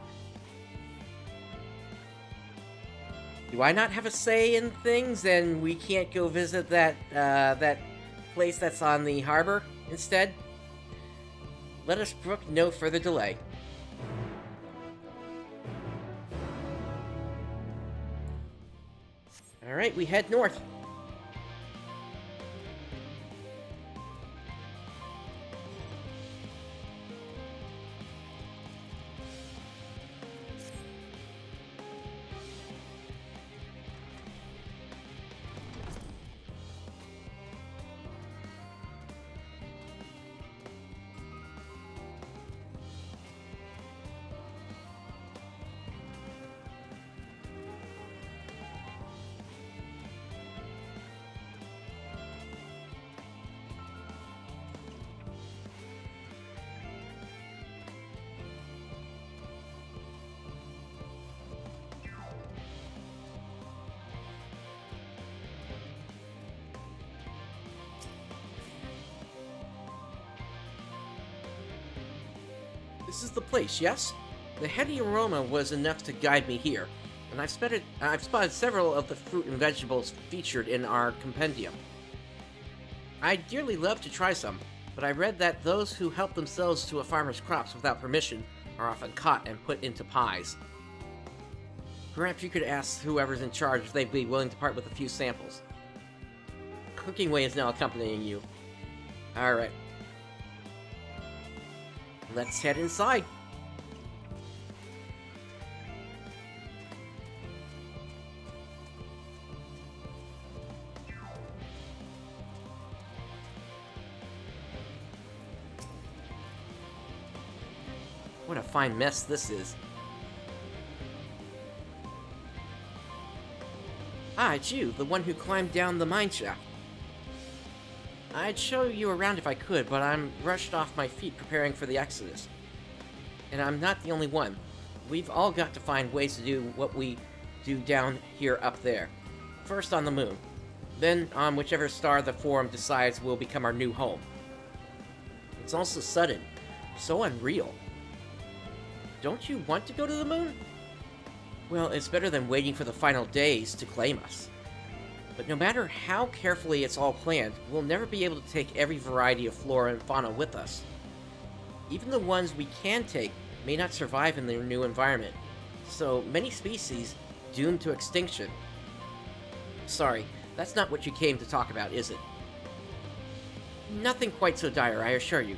Do I not have a say in things, and we can't go visit that place that's on the harbor instead? Let us brook no further delay. Alright, we head north. This is the place, yes? The heady aroma was enough to guide me here, and I've spotted several of the fruit and vegetables featured in our compendium. I'd dearly love to try some, but I read that those who help themselves to a farmer's crops without permission are often caught and put into pies. Perhaps you could ask whoever's in charge if they'd be willing to part with a few samples. Cooking Way is now accompanying you. Alright. Let's head inside. What a fine mess this is. Ah, it's you, the one who climbed down the mine shaft. I'd show you around if I could, but I'm rushed off my feet preparing for the exodus. And I'm not the only one. We've all got to find ways to do what we do down here up there. First on the moon, then on whichever star the Forum decides will become our new home. It's all so sudden, so unreal. Don't you want to go to the moon? Well, it's better than waiting for the final days to claim us. But no matter how carefully it's all planned, we'll never be able to take every variety of flora and fauna with us. Even the ones we can take may not survive in their new environment, so many species doomed to extinction. Sorry, that's not what you came to talk about, is it? Nothing quite so dire, I assure you.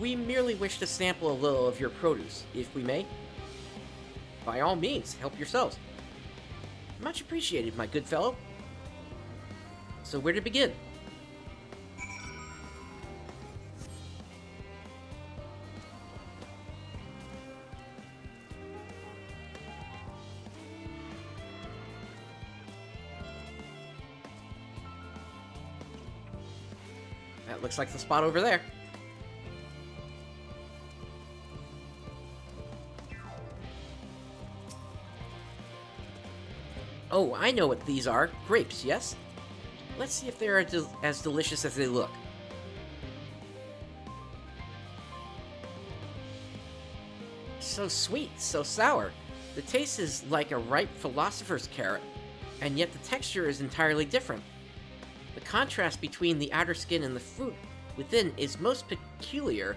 We merely wish to sample a little of your produce, if we may. By all means, help yourselves. Much appreciated, my good fellow. So where to begin? That looks like the spot over there. Oh, I know what these are. Grapes, yes? Let's see if they're as delicious as they look. So sweet, so sour. The taste is like a ripe philosopher's carrot, and yet the texture is entirely different. The contrast between the outer skin and the fruit within is most peculiar,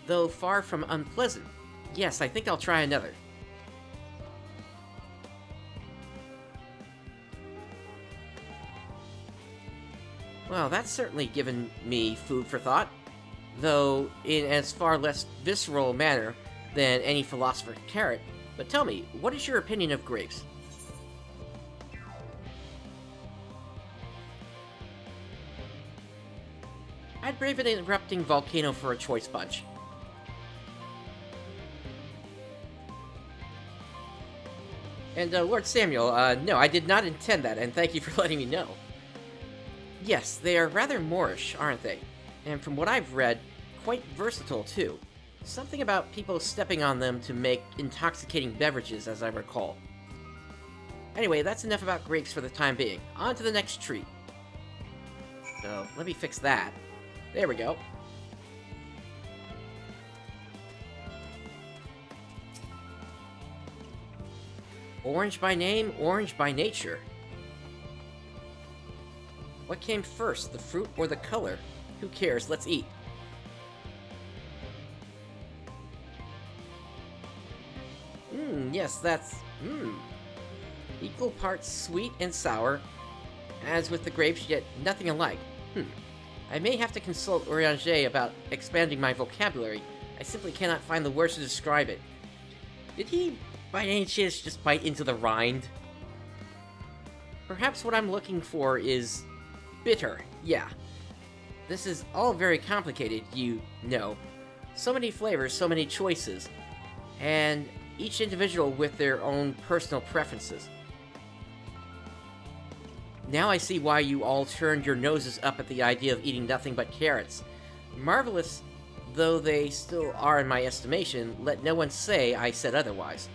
though far from unpleasant. Yes, I think I'll try another. Well, that's certainly given me food for thought, though in as far less visceral manner than any philosopher's carrot. But tell me, what is your opinion of grapes? I'd brave an erupting volcano for a choice bunch. And Lord Samuel, no, I did not intend that, and thank you for letting me know. Yes, they are rather Moorish, aren't they? And from what I've read, quite versatile too. Something about people stepping on them to make intoxicating beverages, as I recall. Anyway, that's enough about grapes for the time being. On to the next treat. Oh, let me fix that. There we go. Orange by name, orange by nature. What came first, the fruit or the color? Who cares? Let's eat. Yes, that's... equal parts sweet and sour, as with the grapes, yet nothing alike. I may have to consult Urianger about expanding my vocabulary. I simply cannot find the words to describe it. Did he, by any chance, just bite into the rind? Perhaps what I'm looking for is... bitter, yeah. This is all very complicated, you know. So many flavors, so many choices. And each individual with their own personal preferences. Now I see why you all turned your noses up at the idea of eating nothing but carrots. Marvelous though they still are in my estimation, let no one say I said otherwise.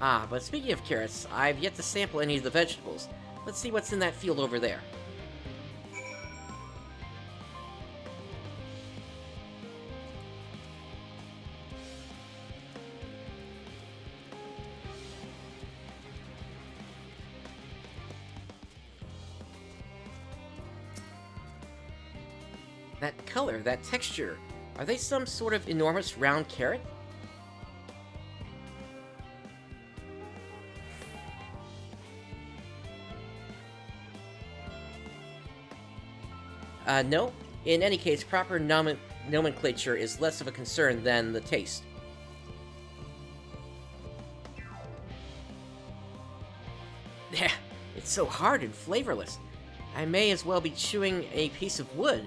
Ah, but speaking of carrots, I've yet to sample any of the vegetables. Let's see what's in that field over there. That color, that texture, are they some sort of enormous round carrot? No. In any case, proper nomenclature is less of a concern than the taste. It's so hard and flavorless. I may as well be chewing a piece of wood.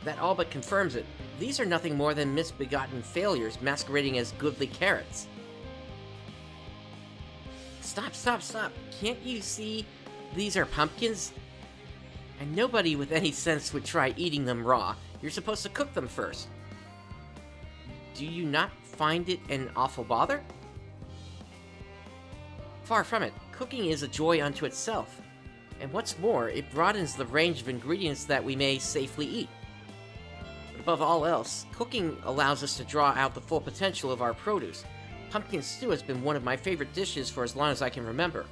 That all but confirms it. These are nothing more than misbegotten failures masquerading as goodly carrots. Stop, stop, stop. Can't you see these are pumpkins? And nobody with any sense would try eating them raw. You're supposed to cook them first. do you not find it an awful bother? Far from it. Cooking is a joy unto itself. And what's more, it broadens the range of ingredients that we may safely eat. Above all else, cooking allows us to draw out the full potential of our produce. Pumpkin stew has been one of my favorite dishes for as long as I can remember.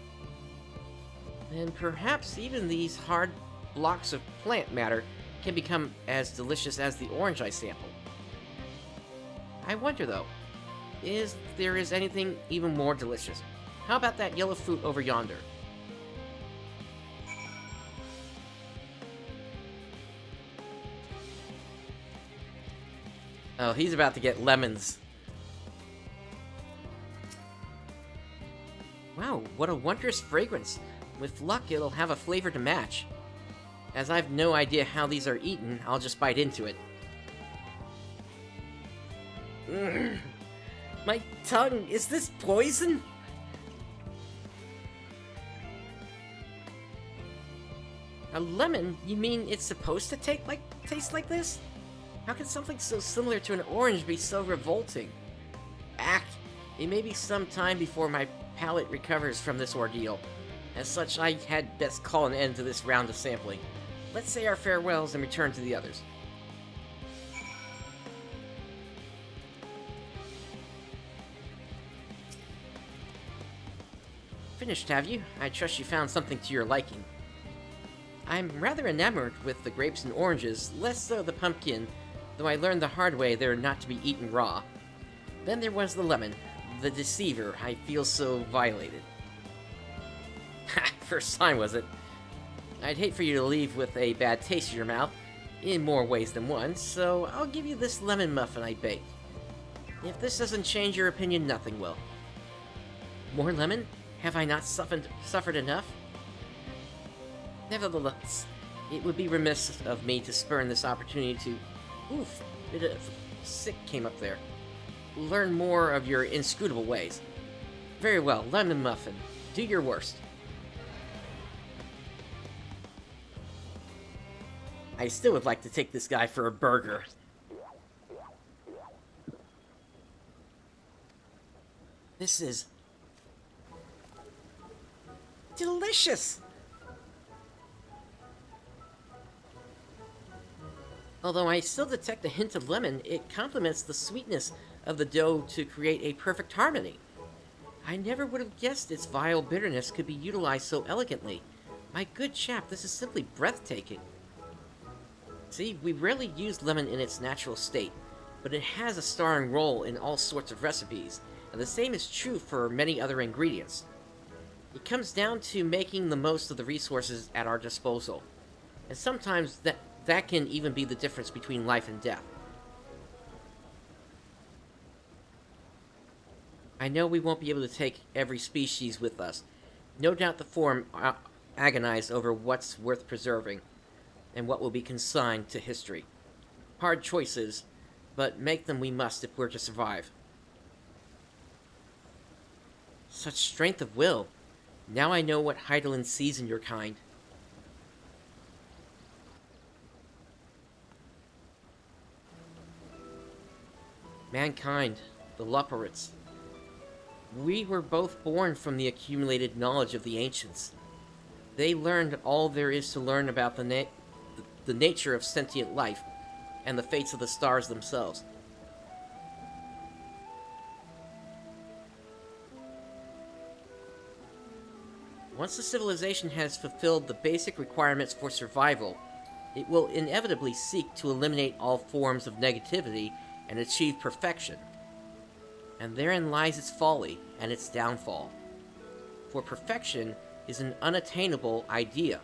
And perhaps even these hard blocks of plant matter can become as delicious as the orange I sampled. I wonder though, if there is anything even more delicious. How about that yellow fruit over yonder? Oh, he's about to get lemons. Wow, what a wondrous fragrance. With luck, it'll have a flavor to match. As I've no idea how these are eaten, I'll just bite into it. My tongue, is this poison? A lemon? You mean it's supposed to taste like this? How can something so similar to an orange be so revolting? It may be some time before my palate recovers from this ordeal. As such, I had best call an end to this round of sampling. Let's say our farewells and return to the others. Finished, have you? I trust you found something to your liking. I'm rather enamored with the grapes and oranges, less so the pumpkin, though I learned the hard way they're not to be eaten raw. Then there was the lemon, the deceiver. I feel so violated. Ha! First time, was it? I'd hate for you to leave with a bad taste in your mouth, in more ways than one, so I'll give you this lemon muffin I baked. If this doesn't change your opinion, nothing will. More lemon? Have I not suffered enough? Nevertheless, it would be remiss of me to spurn this opportunity to... Oof, a bit of sick came up there. Learn more of your inscrutable ways. Very well, lemon muffin. Do your worst. I still would like to take this guy for a burger. This is... delicious! Although I still detect a hint of lemon, it complements the sweetness of the dough to create a perfect harmony. I never would have guessed its vile bitterness could be utilized so elegantly. My good chap, this is simply breathtaking. See, we rarely use lemon in its natural state, but it has a starring role in all sorts of recipes, and the same is true for many other ingredients. It comes down to making the most of the resources at our disposal, and sometimes that can even be the difference between life and death. I know we won't be able to take every species with us. No doubt the Forum agonize over what's worth preserving, and what will be consigned to history. Hard choices, but make them we must if we're to survive. Such strength of will. Now I know what Hydaelyn sees in your kind. Mankind, the Labyrinthos. We were both born from the accumulated knowledge of the ancients. They learned all there is to learn about the nature of sentient life, and the fates of the stars themselves. Once the civilization has fulfilled the basic requirements for survival, it will inevitably seek to eliminate all forms of negativity and achieve perfection. And therein lies its folly and its downfall. For perfection is an unattainable idea.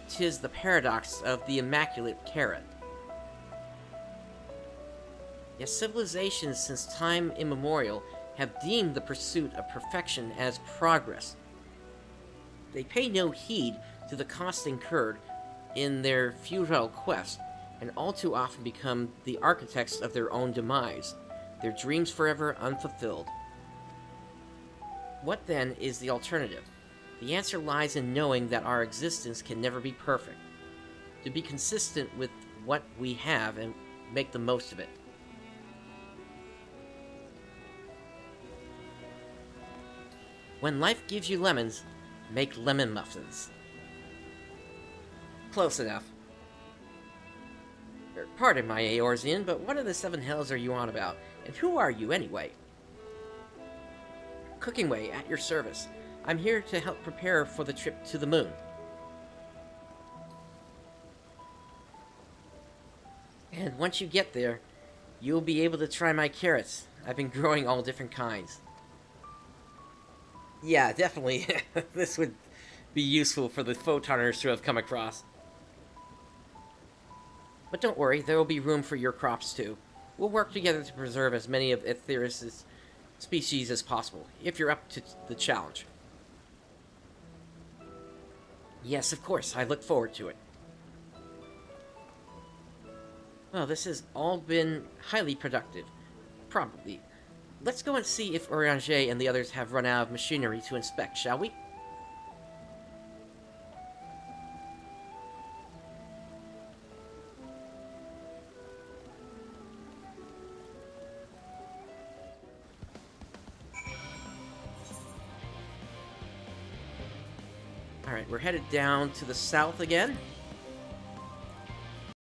'Tis the paradox of the immaculate carrot. Yet civilizations since time immemorial have deemed the pursuit of perfection as progress. They pay no heed to the cost incurred in their futile quest, and all too often become the architects of their own demise, their dreams forever unfulfilled. What then is the alternative? The answer lies in knowing that our existence can never be perfect, to be consistent with what we have and make the most of it. When life gives you lemons, make lemon muffins. Close enough. Pardon my Eorzean, but what in the seven hells are you on about? And who are you, anyway? Cooking Way, at your service. I'm here to help prepare for the trip to the moon. And once you get there, you'll be able to try my carrots. I've been growing all different kinds. Yeah, definitely. This would be useful for the Photoners to have come across. But don't worry, there will be room for your crops too. We'll work together to preserve as many of Aetheris' species as possible, if you're up to the challenge. Yes, of course, I look forward to it. Well, this has all been highly productive. Probably. Let's go and see if Oranger and the others have run out of machinery to inspect, shall we? Alright, we're headed down to the south again.